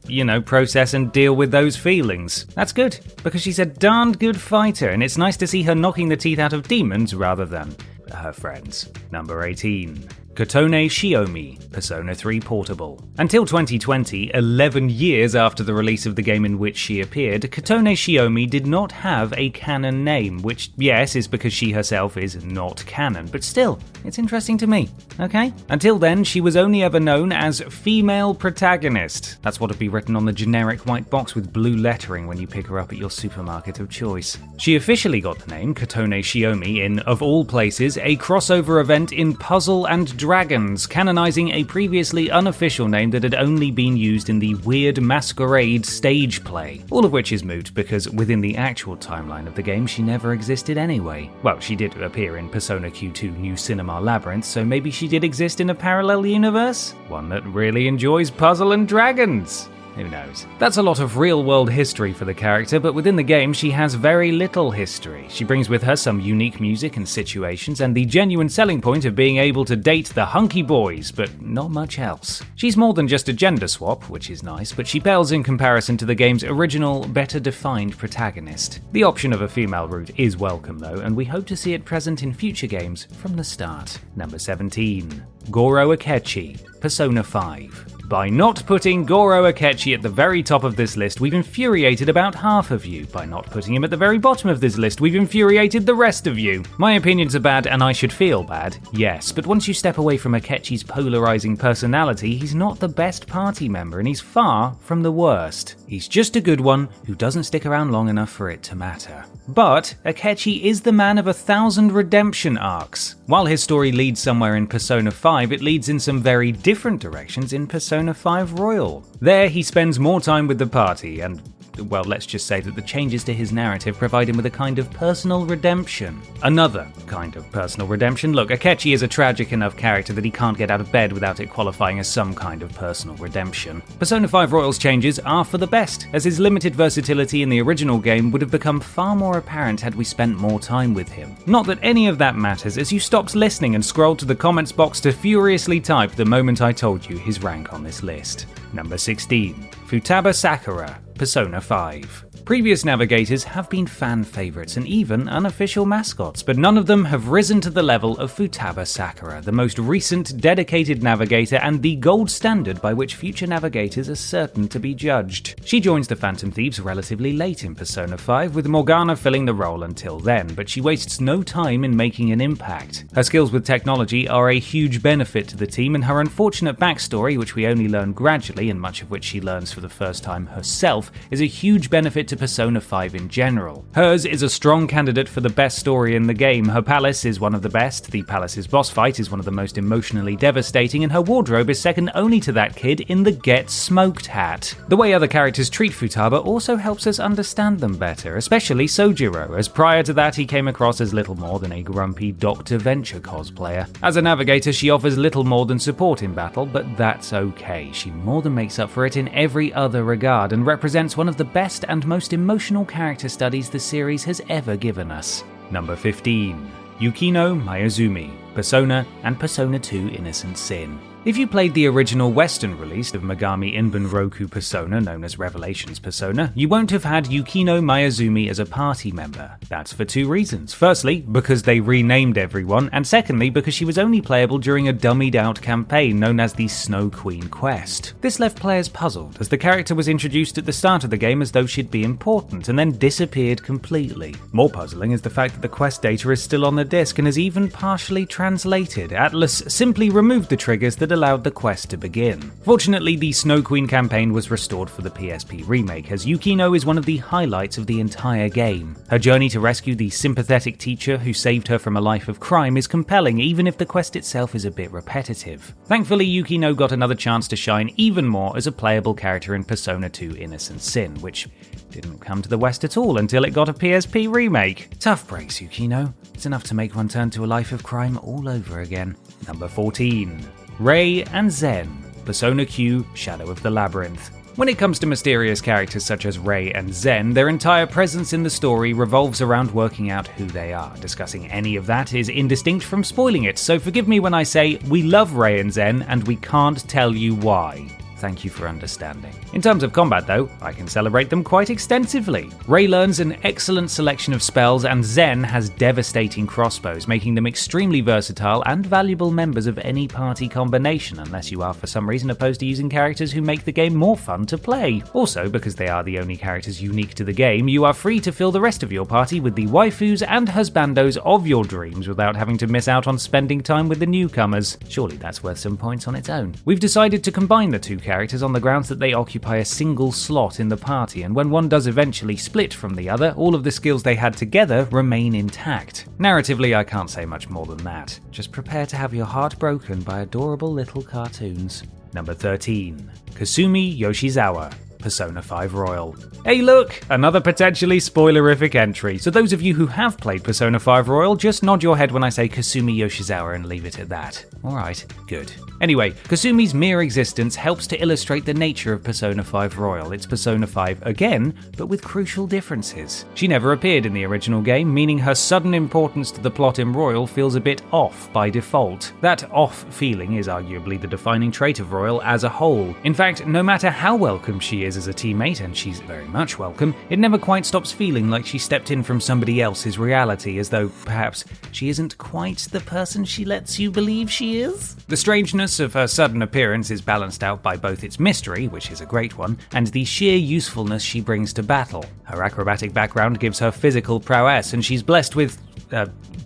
process and deal with those feelings. That's good, because she's a darned good fighter, and it's nice to see her knocking the teeth out of demons rather than her friends. Number 18. Kotone Shiomi, Persona 3 Portable. Until 2020, 11 years after the release of the game in which she appeared, Kotone Shiomi did not have a canon name, which, yes, is because she herself is not canon, but still, it's interesting to me, okay? Until then, she was only ever known as Female Protagonist. That's what would be written on the generic white box with blue lettering when you pick her up at your supermarket of choice. She officially got the name Kotone Shiomi in, of all places, a crossover event in Puzzle and Dragons, canonizing a previously unofficial name that had only been used in the Weird Masquerade stage play, all of which is moot because within the actual timeline of the game she never existed anyway. Well, she did appear in Persona Q2 New Cinema Labyrinth, so maybe she did exist in a parallel universe? One that really enjoys Puzzle and Dragons? Who knows? That's a lot of real-world history for the character, but within the game she has very little history. She brings with her some unique music and situations, and the genuine selling point of being able to date the hunky boys, but not much else. She's more than just a gender swap, which is nice, but she pales in comparison to the game's original, better-defined protagonist. The option of a female route is welcome though, and we hope to see it present in future games from the start. Number 17. Goro Akechi, Persona 5. By not putting Goro Akechi at the very top of this list, we've infuriated about half of you. By not putting him at the very bottom of this list, we've infuriated the rest of you. My opinions are bad and I should feel bad, yes, but once you step away from Akechi's polarizing personality, he's not the best party member and he's far from the worst. He's just a good one who doesn't stick around long enough for it to matter. But Akechi is the man of 1,000 redemption arcs. While his story leads somewhere in Persona 5, it leads in some very different directions in Persona 5 Royal. There, he spends more time with the party and, well, let's just say that the changes to his narrative provide him with a kind of personal redemption. Another kind of personal redemption. Look, Akechi is a tragic enough character that he can't get out of bed without it qualifying as some kind of personal redemption. Persona 5 Royal's changes are for the best, as his limited versatility in the original game would have become far more apparent had we spent more time with him. Not that any of that matters, as you stopped listening and scrolled to the comments box to furiously type the moment I told you his rank on this list. Number 16. Futaba Sakura, Persona 5. Previous navigators have been fan favourites and even unofficial mascots, but none of them have risen to the level of Futaba Sakura, the most recent dedicated navigator and the gold standard by which future navigators are certain to be judged. She joins the Phantom Thieves relatively late in Persona 5, with Morgana filling the role until then, but she wastes no time in making an impact. Her skills with technology are a huge benefit to the team, and her unfortunate backstory, which we only learn gradually and much of which she learns for the first time herself, is a huge benefit to to Persona 5 in general. Hers is a strong candidate for the best story in the game. Her palace is one of the best, the palace's boss fight is one of the most emotionally devastating, and her wardrobe is second only to that kid in the Get Smoked hat. The way other characters treat Futaba also helps us understand them better, especially Sojiro, as prior to that he came across as little more than a grumpy Dr. Venture cosplayer. As a navigator, she offers little more than support in battle, but that's okay. She more than makes up for it in every other regard and represents one of the best and most emotional character studies the series has ever given us. Number 15. Yukino Mayuzumi, Persona and Persona 2 Innocent Sin. If you played the original Western release of Megami Inbunroku Persona, known as Revelations Persona, you won't have had Yukino Mayuzumi as a party member. That's for two reasons. Firstly, because they renamed everyone, and secondly, because she was only playable during a dummied-out campaign known as the Snow Queen Quest. This left players puzzled, as the character was introduced at the start of the game as though she'd be important, and then disappeared completely. More puzzling is the fact that the quest data is still on the disc and is even partially translated. Atlus simply removed the triggers that allowed the quest to begin. Fortunately, the Snow Queen campaign was restored for the PSP remake, as Yukino is one of the highlights of the entire game. Her journey to rescue the sympathetic teacher who saved her from a life of crime is compelling, even if the quest itself is a bit repetitive. Thankfully, Yukino got another chance to shine even more as a playable character in Persona 2 Innocent Sin, which didn't come to the West at all until it got a PSP remake. Tough breaks, Yukino. It's enough to make one turn to a life of crime all over again. Number 14. Rei and Zen, Persona Q Shadow of the Labyrinth. When it comes to mysterious characters such as Rei and Zen, their entire presence in the story revolves around working out who they are. Discussing any of that is indistinct from spoiling it, so forgive me when I say we love Rei and Zen and we can't tell you why. Thank you for understanding. In terms of combat though, I can celebrate them quite extensively. Rei learns an excellent selection of spells and Zen has devastating crossbows, making them extremely versatile and valuable members of any party combination, unless you are for some reason opposed to using characters who make the game more fun to play. Also, because they are the only characters unique to the game, you are free to fill the rest of your party with the waifus and husbandos of your dreams without having to miss out on spending time with the newcomers. Surely that's worth some points on its own. We've decided to combine the two characters on the grounds that they occupy a single slot in the party, and when one does eventually split from the other, all of the skills they had together remain intact. Narratively, I can't say much more than that. Just prepare to have your heart broken by adorable little cartoons. Number 13. Kasumi Yoshizawa, Persona 5 Royal. Hey look, another potentially spoilerific entry, so those of you who have played Persona 5 Royal, just nod your head when I say Kasumi Yoshizawa and leave it at that. Alright, good. Anyway, Kasumi's mere existence helps to illustrate the nature of Persona 5 Royal. It's Persona 5 again, but with crucial differences. She never appeared in the original game, meaning her sudden importance to the plot in Royal feels a bit off by default. That off feeling is arguably the defining trait of Royal as a whole. In fact, no matter how welcome she is as a teammate, and she's very much welcome, it never quite stops feeling like she stepped in from somebody else's reality, as though perhaps she isn't quite the person she lets you believe she is. The strangeness of her sudden appearance is balanced out by both its mystery, which is a great one, and the sheer usefulness she brings to battle. Her acrobatic background gives her physical prowess, and she's blessed with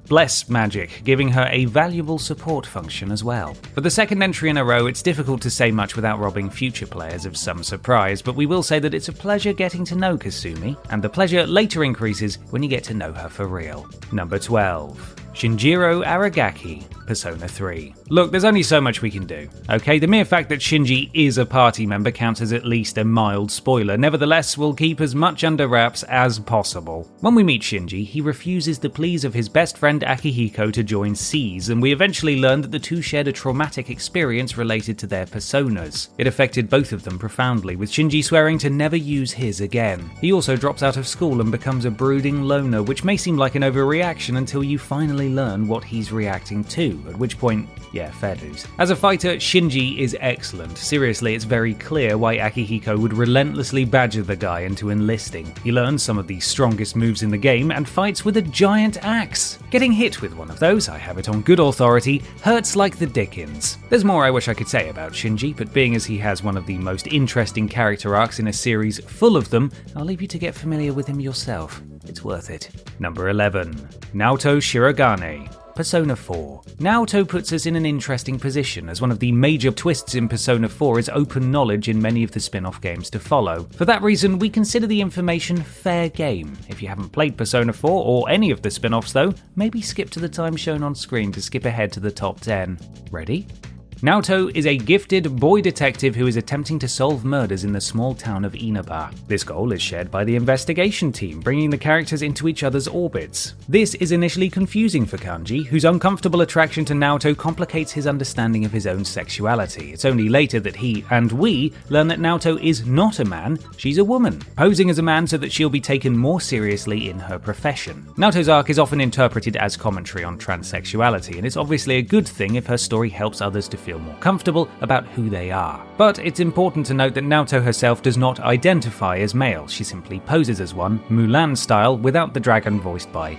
bless magic, giving her a valuable support function as well. For the second entry in a row, it's difficult to say much without robbing future players of some surprise, but we will say that it's a pleasure getting to know Kasumi, and the pleasure later increases when you get to know her for real. Number 12. Shinjiro Aragaki, Persona 3. Look, there's only so much we can do, okay? The mere fact that Shinji is a party member counts as at least a mild spoiler. Nevertheless, we'll keep as much under wraps as possible. When we meet Shinji, he refuses the pleas of his best friend Akihiko to join SEAS, and we eventually learn that the two shared a traumatic experience related to their personas. It affected both of them profoundly, with Shinji swearing to never use his again. He also drops out of school and becomes a brooding loner, which may seem like an overreaction until you finally learn what he's reacting to, at which point, yeah, fair dues. As a fighter, Shinji is excellent. Seriously, it's very clear why Akihiko would relentlessly badger the guy into enlisting. He learns some of the strongest moves in the game and fights with a giant axe. Getting hit with one of those, I have it on good authority, hurts like the dickens. There's more I wish I could say about Shinji, but being as he has one of the most interesting character arcs in a series full of them, I'll leave you to get familiar with him yourself. It's worth it. Number 11. Naoto Shirogane, Persona 4. Naoto puts us in an interesting position, as one of the major twists in Persona 4 is open knowledge in many of the spin-off games to follow. For that reason, we consider the information fair game. If you haven't played Persona 4 or any of the spin-offs though, maybe skip to the time shown on screen to skip ahead to the top 10. Ready? Naoto is a gifted boy detective who is attempting to solve murders in the small town of Inaba. This goal is shared by the investigation team, bringing the characters into each other's orbits. This is initially confusing for Kanji, whose uncomfortable attraction to Naoto complicates his understanding of his own sexuality. It's only later that he and we learn that Naoto is not a man, she's a woman, posing as a man so that she'll be taken more seriously in her profession. Naoto's arc is often interpreted as commentary on transsexuality, and it's obviously a good thing if her story helps others to feel more comfortable about who they are. But it's important to note that Naoto herself does not identify as male, she simply poses as one, Mulan style, without the dragon voiced by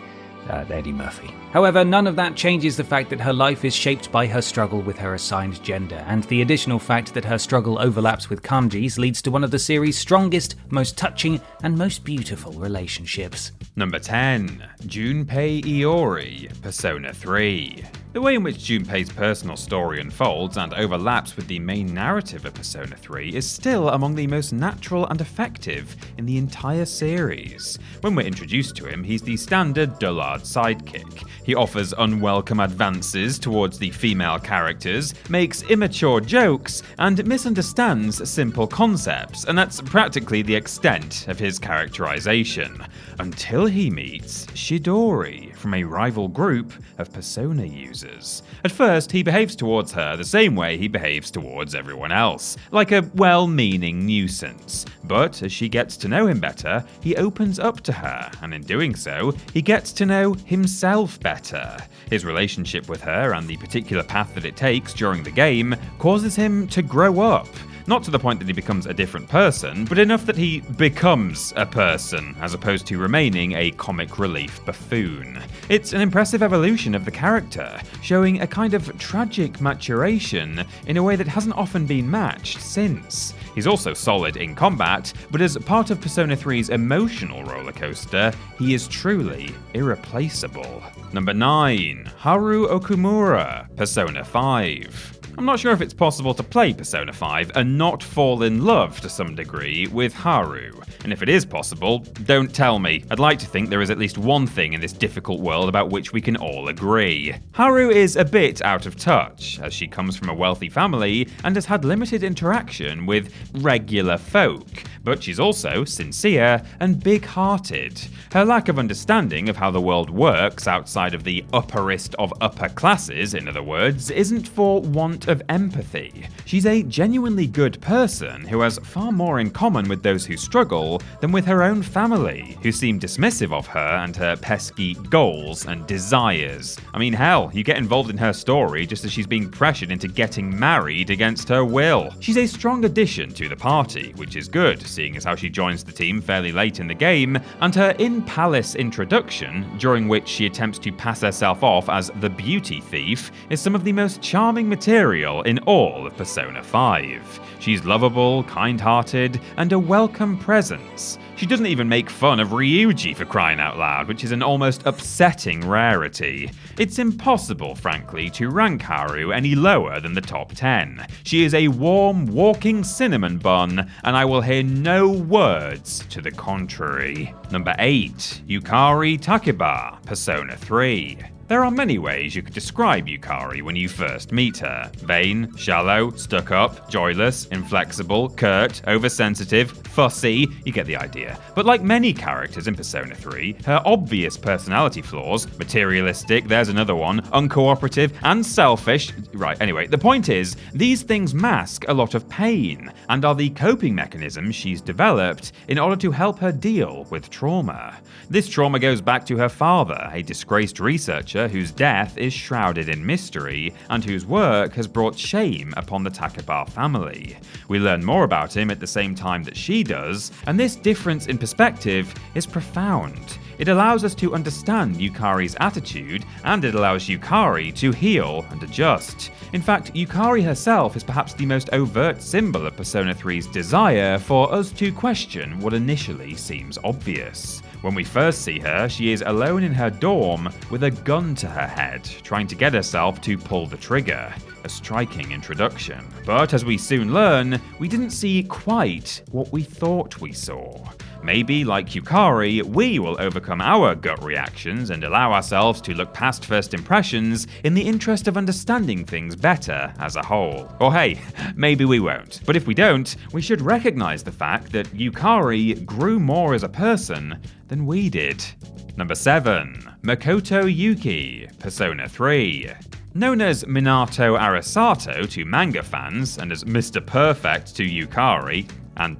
Eddie Murphy. However, none of that changes the fact that her life is shaped by her struggle with her assigned gender, and the additional fact that her struggle overlaps with Kanji's leads to one of the series' strongest, most touching, and most beautiful relationships. Number 10. Junpei Iori, Persona 3. The way in which Junpei's personal story unfolds and overlaps with the main narrative of Persona 3 is still among the most natural and effective in the entire series. When we're introduced to him, he's the standard dullard sidekick. He offers unwelcome advances towards the female characters, makes immature jokes, and misunderstands simple concepts, and that's practically the extent of his characterization. Until he meets Chidori from a rival group of Persona users. At first, he behaves towards her the same way he behaves towards everyone else, like a well-meaning nuisance. But as she gets to know him better, he opens up to her, and in doing so, he gets to know himself better. His relationship with her and the particular path that it takes during the game causes him to grow up. Not to the point that he becomes a different person, but enough that he becomes a person, as opposed to remaining a comic relief buffoon. It's an impressive evolution of the character, showing a kind of tragic maturation in a way that hasn't often been matched since. He's also solid in combat, but as part of Persona 3's emotional rollercoaster, he is truly irreplaceable. Number 9. Haru Okumura, Persona 5. I'm not sure if it's possible to play Persona 5 and not fall in love to some degree with Haru. And if it is possible, don't tell me. I'd like to think there is at least one thing in this difficult world about which we can all agree. Haru is a bit out of touch, as she comes from a wealthy family and has had limited interaction with regular folk. But she's also sincere and big-hearted. Her lack of understanding of how the world works outside of the upperest of upper classes, in other words, isn't for want of empathy. She's a genuinely good person who has far more in common with those who struggle than with her own family, who seem dismissive of her and her pesky goals and desires. I mean, hell, you get involved in her story just as she's being pressured into getting married against her will. She's a strong addition to the party, which is good, seeing as how she joins the team fairly late in the game, and her in-palace introduction, during which she attempts to pass herself off as the beauty thief, is some of the most charming material in all of Persona 5. She's lovable, kind-hearted, and a welcome presence. She doesn't even make fun of Ryuji for crying out loud, which is an almost upsetting rarity. It's impossible, frankly, to rank Haru any lower than the top 10. She is a warm, walking cinnamon bun, and I will hear no words to the contrary. Number 8. Yukari Takeba, Persona 3. There are many ways you could describe Yukari when you first meet her. Vain, shallow, stuck up, joyless, inflexible, curt, oversensitive, fussy, you get the idea. But like many characters in Persona 3, her obvious personality flaws, materialistic, there's another one, uncooperative, and selfish. Right, anyway, the point is, these things mask a lot of pain, and are the coping mechanisms she's developed in order to help her deal with trauma. This trauma goes back to her father, a disgraced researcher whose death is shrouded in mystery and whose work has brought shame upon the Takeba family. We learn more about him at the same time that she does, and this difference in perspective is profound. It allows us to understand Yukari's attitude, and it allows Yukari to heal and adjust. In fact, Yukari herself is perhaps the most overt symbol of Persona 3's desire for us to question what initially seems obvious. When we first see her, she is alone in her dorm with a gun to her head, trying to get herself to pull the trigger. A striking introduction. But as we soon learn, we didn't see quite what we thought we saw. Maybe, like Yukari, we will overcome our gut reactions and allow ourselves to look past first impressions in the interest of understanding things better as a whole. Or hey, maybe we won't. But if we don't, we should recognize the fact that Yukari grew more as a person than we did. Number 7. Makoto Yūki, Persona 3. Known as Minato Arasato to manga fans, and as Mr. Perfect to Yukari, and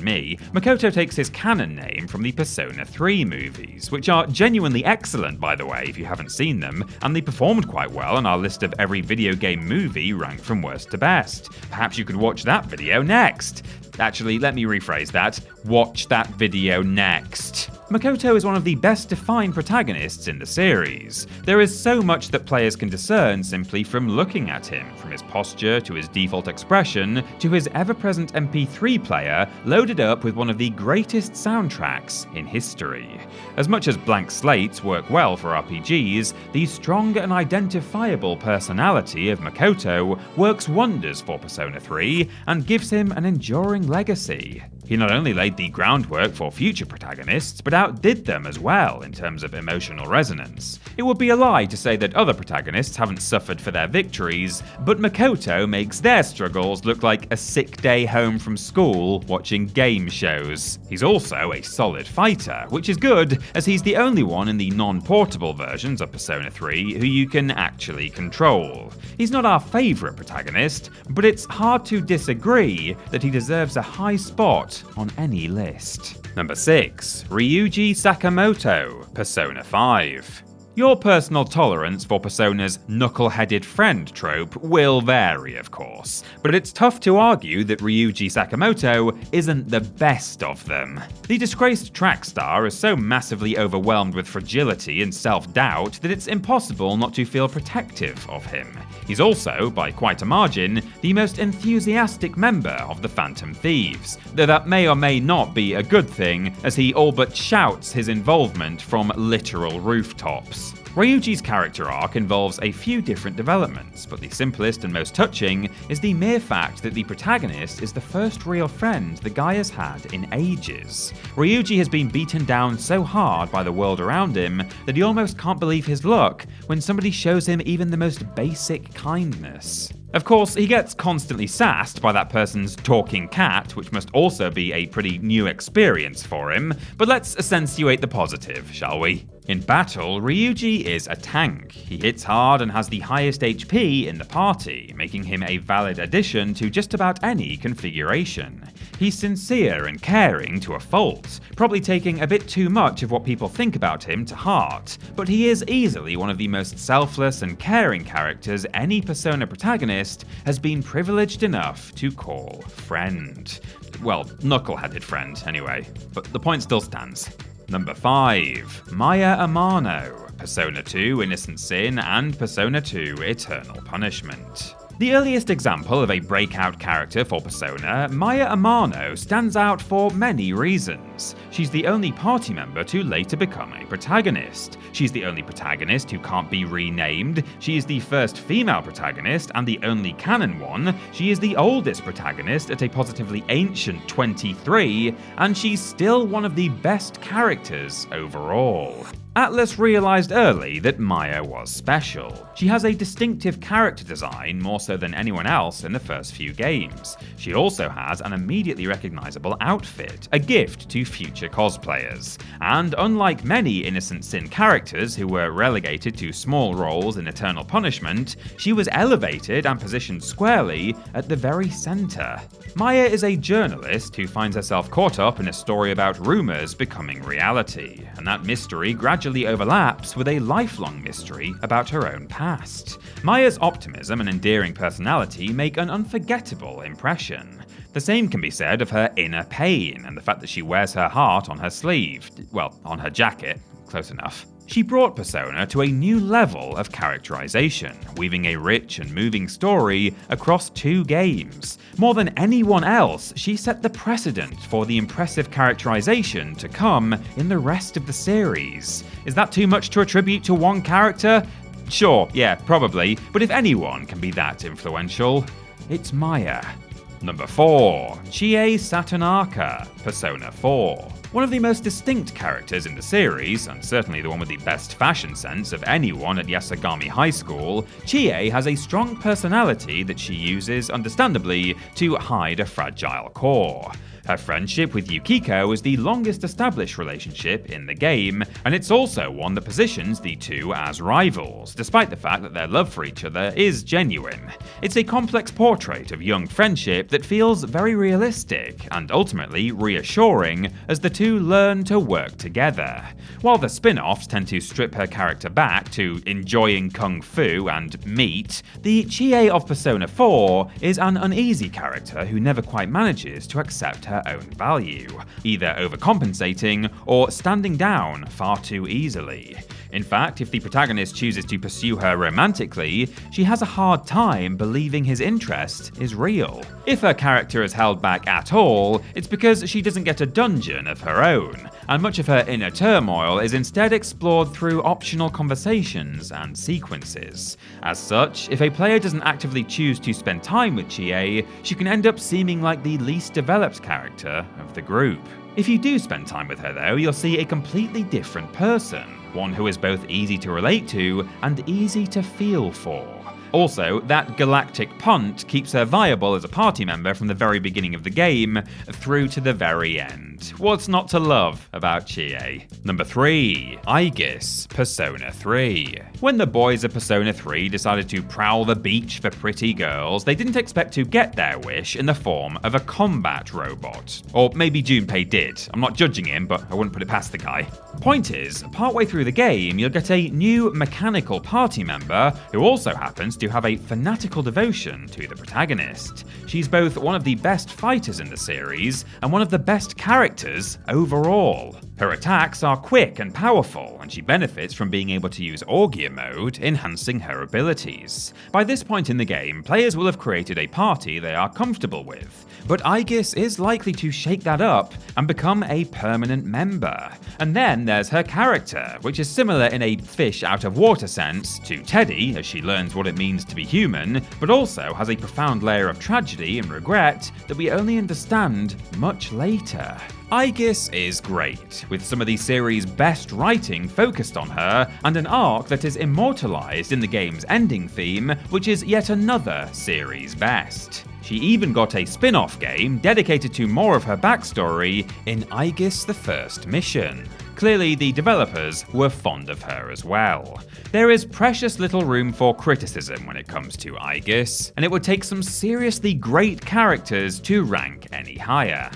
me, Makoto takes his canon name from the Persona 3 movies, which are genuinely excellent, by the way, if you haven't seen them, and they performed quite well on our list of every video game movie ranked from worst to best. Perhaps you could watch that video next. Actually, let me rephrase that. Watch that video next. Makoto is one of the best defined protagonists in the series. There is so much that players can discern simply from looking at him, from his posture to his default expression to his ever-present MP3 player loaded up with one of the greatest soundtracks in history. As much as blank slates work well for RPGs, the strong and identifiable personality of Makoto works wonders for Persona 3 and gives him an enduring legacy. He not only laid the groundwork for future protagonists, but outdid them as well in terms of emotional resonance. It would be a lie to say that other protagonists haven't suffered for their victories, but Makoto makes their struggles look like a sick day home from school watching game shows. He's also a solid fighter, which is good, as he's the only one in the non-portable versions of Persona 3 who you can actually control. He's not our favourite protagonist, but it's hard to disagree that he deserves a high spot on any list. Number 6. Ryuji Sakamoto, Persona 5. Your personal tolerance for Persona's knuckle-headed friend trope will vary, of course, but it's tough to argue that Ryuji Sakamoto isn't the best of them. The disgraced track star is so massively overwhelmed with fragility and self-doubt that it's impossible not to feel protective of him. He's also, by quite a margin, the most enthusiastic member of the Phantom Thieves, though that may or may not be a good thing, as he all but shouts his involvement from literal rooftops. Ryuji's character arc involves a few different developments, but the simplest and most touching is the mere fact that the protagonist is the first real friend the guy has had in ages. Ryuji has been beaten down so hard by the world around him that he almost can't believe his luck when somebody shows him even the most basic kindness. Of course, he gets constantly sassed by that person's talking cat, which must also be a pretty new experience for him, but let's accentuate the positive, shall we? In battle, Ryuji is a tank. He hits hard and has the highest HP in the party, making him a valid addition to just about any configuration. He's sincere and caring to a fault, probably taking a bit too much of what people think about him to heart, but he is easily one of the most selfless and caring characters any Persona protagonist has been privileged enough to call friend. Well, knuckle-headed friend, anyway, but the point still stands. Number 5. Maya Amano, Persona 2 Innocent Sin and Persona 2 Eternal Punishment. The earliest example of a breakout character for Persona, Maya Amano stands out for many reasons. She's the only party member to later become a protagonist. She's the only protagonist who can't be renamed. She is the first female protagonist and the only canon one. She is the oldest protagonist at a positively ancient 23, and she's still one of the best characters overall. Atlus realized early that Maya was special. She has a distinctive character design more so than anyone else in the first few games. She also has an immediately recognizable outfit, a gift to future cosplayers. And unlike many Innocent Sin characters who were relegated to small roles in Eternal Punishment, she was elevated and positioned squarely at the very center. Maya is a journalist who finds herself caught up in a story about rumors becoming reality, and that mystery gradually overlaps with a lifelong mystery about her own past. Maya's optimism and endearing personality make an unforgettable impression. The same can be said of her inner pain and the fact that she wears her heart on her sleeve. Well, on her jacket. Close enough. She brought Persona to a new level of characterization, weaving a rich and moving story across 2 games. More than anyone else, she set the precedent for the impressive characterization to come in the rest of the series. Is that too much to attribute to one character? Sure, yeah, probably, but if anyone can be that influential, it's Maya. Number 4. Chie Satonaka, Persona 4. One of the most distinct characters in the series, and certainly the one with the best fashion sense of anyone at Yasogami High School, Chie has a strong personality that she uses, understandably, to hide a fragile core. Her friendship with Yukiko is the longest established relationship in the game, and it's also one that positions the two as rivals, despite the fact that their love for each other is genuine. It's a complex portrait of young friendship that feels very realistic, and ultimately reassuring as the two learn to work together. While the spin-offs tend to strip her character back to enjoying kung fu and meat, the Chie of Persona 4 is an uneasy character who never quite manages to accept her own value, either overcompensating or standing down far too easily. In fact, if the protagonist chooses to pursue her romantically, she has a hard time believing his interest is real. If her character is held back at all, it's because she doesn't get a dungeon of her own, and much of her inner turmoil is instead explored through optional conversations and sequences. As such, if a player doesn't actively choose to spend time with Chie, she can end up seeming like the least developed character of the group. If you do spend time with her though, you'll see a completely different person, one who is both easy to relate to and easy to feel for. Also, that galactic punt keeps her viable as a party member from the very beginning of the game through to the very end. What's not to love about Chie? Number 3. Aegis, Persona 3. When the boys of Persona 3 decided to prowl the beach for pretty girls, they didn't expect to get their wish in the form of a combat robot. Or maybe Junpei did. I'm not judging him, but I wouldn't put it past the guy. Point is, partway through the game, you'll get a new mechanical party member who also happens to have a fanatical devotion to the protagonist. She's both one of the best fighters in the series and one of the best characters overall. Her attacks are quick and powerful, and she benefits from being able to use Augia mode, enhancing her abilities. By this point in the game, players will have created a party they are comfortable with, but Aegis is likely to shake that up and become a permanent member. And then there's her character, which is similar in a fish out of water sense to Teddy as she learns what it means to be human, but also has a profound layer of tragedy and regret that we only understand much later. Aegis is great, with some of the series' best writing focused on her, and an arc that is immortalized in the game's ending theme, which is yet another series best. She even got a spin-off game dedicated to more of her backstory in Aegis the First Mission. Clearly, the developers were fond of her as well. There is precious little room for criticism when it comes to Aegis, and it would take some seriously great characters to rank any higher.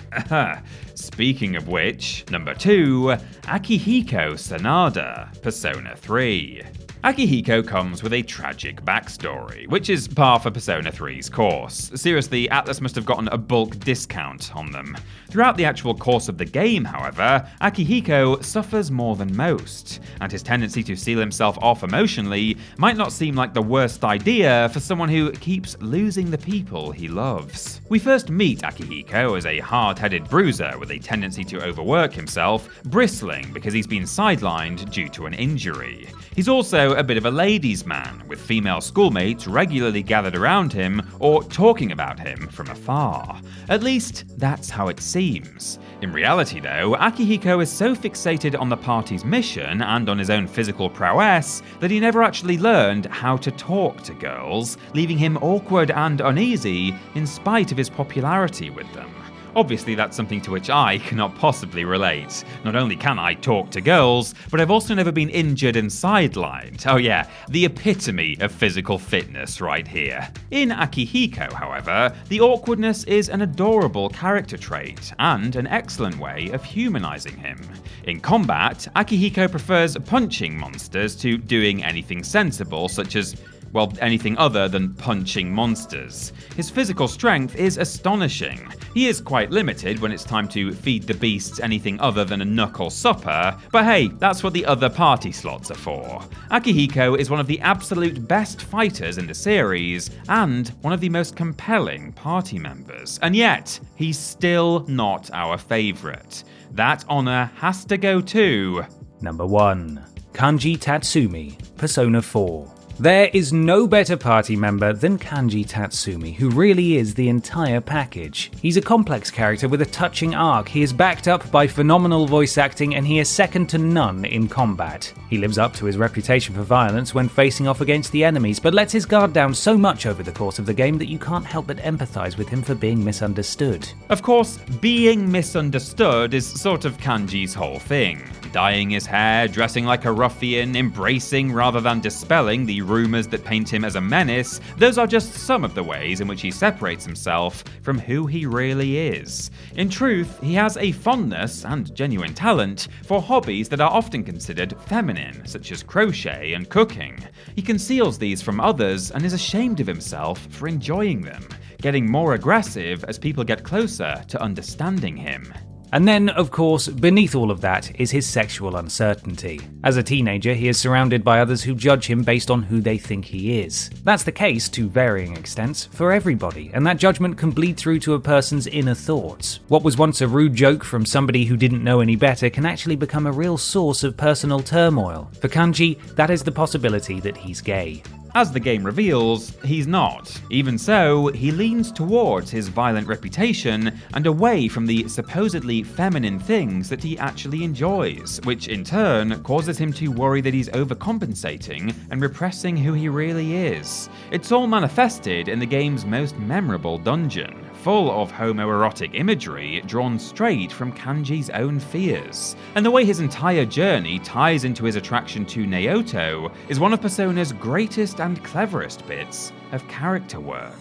Speaking of which, number 2, Akihiko Sanada, Persona 3. Akihiko comes with a tragic backstory, which is par for Persona 3's course. Seriously, Atlus must have gotten a bulk discount on them. Throughout the actual course of the game, however, Akihiko suffers more than most, and his tendency to seal himself off emotionally might not seem like the worst idea for someone who keeps losing the people he loves. We first meet Akihiko as a hard-headed bruiser with a tendency to overwork himself, bristling because he's been sidelined due to an injury. He's also a bit of a ladies' man, with female schoolmates regularly gathered around him or talking about him from afar. At least, that's how it seems. In reality though, Akihiko is so fixated on the party's mission and on his own physical prowess that he never actually learned how to talk to girls, leaving him awkward and uneasy in spite of his popularity with them. Obviously, that's something to which I cannot possibly relate. Not only can I talk to girls, but I've also never been injured and sidelined. Oh yeah, the epitome of physical fitness right here. In Akihiko, however, the awkwardness is an adorable character trait, and an excellent way of humanizing him. In combat, Akihiko prefers punching monsters to doing anything sensible, such as, well, anything other than punching monsters. His physical strength is astonishing. He is quite limited when it's time to feed the beasts anything other than a knuckle supper, but hey, that's what the other party slots are for. Akihiko is one of the absolute best fighters in the series, and one of the most compelling party members, and yet, he's still not our favourite. That honour has to go to... Number 1. Kanji Tatsumi, Persona 4. There is no better party member than Kanji Tatsumi, who really is the entire package. He's a complex character with a touching arc, he is backed up by phenomenal voice acting, and he is second to none in combat. He lives up to his reputation for violence when facing off against the enemies, but lets his guard down so much over the course of the game that you can't help but empathise with him for being misunderstood. Of course, being misunderstood is sort of Kanji's whole thing. Dyeing his hair, dressing like a ruffian, embracing rather than dispelling the rumours that paint him as a menace, those are just some of the ways in which he separates himself from who he really is. In truth, he has a fondness, and genuine talent, for hobbies that are often considered feminine, such as crochet and cooking. He conceals these from others and is ashamed of himself for enjoying them, getting more aggressive as people get closer to understanding him. And then, of course, beneath all of that is his sexual uncertainty. As a teenager, he is surrounded by others who judge him based on who they think he is. That's the case, to varying extents, for everybody, and that judgment can bleed through to a person's inner thoughts. What was once a rude joke from somebody who didn't know any better can actually become a real source of personal turmoil. For Kanji, that is the possibility that he's gay. As the game reveals, he's not. Even so, he leans towards his violent reputation and away from the supposedly feminine things that he actually enjoys, which in turn causes him to worry that he's overcompensating and repressing who he really is. It's all manifested in the game's most memorable dungeon, full of homoerotic imagery drawn straight from Kanji's own fears. And the way his entire journey ties into his attraction to Naoto is one of Persona's greatest and cleverest bits of character work.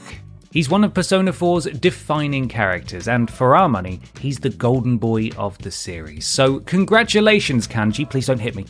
He's one of Persona 4's defining characters, and for our money, he's the golden boy of the series. So congratulations, Kanji, please don't hit me.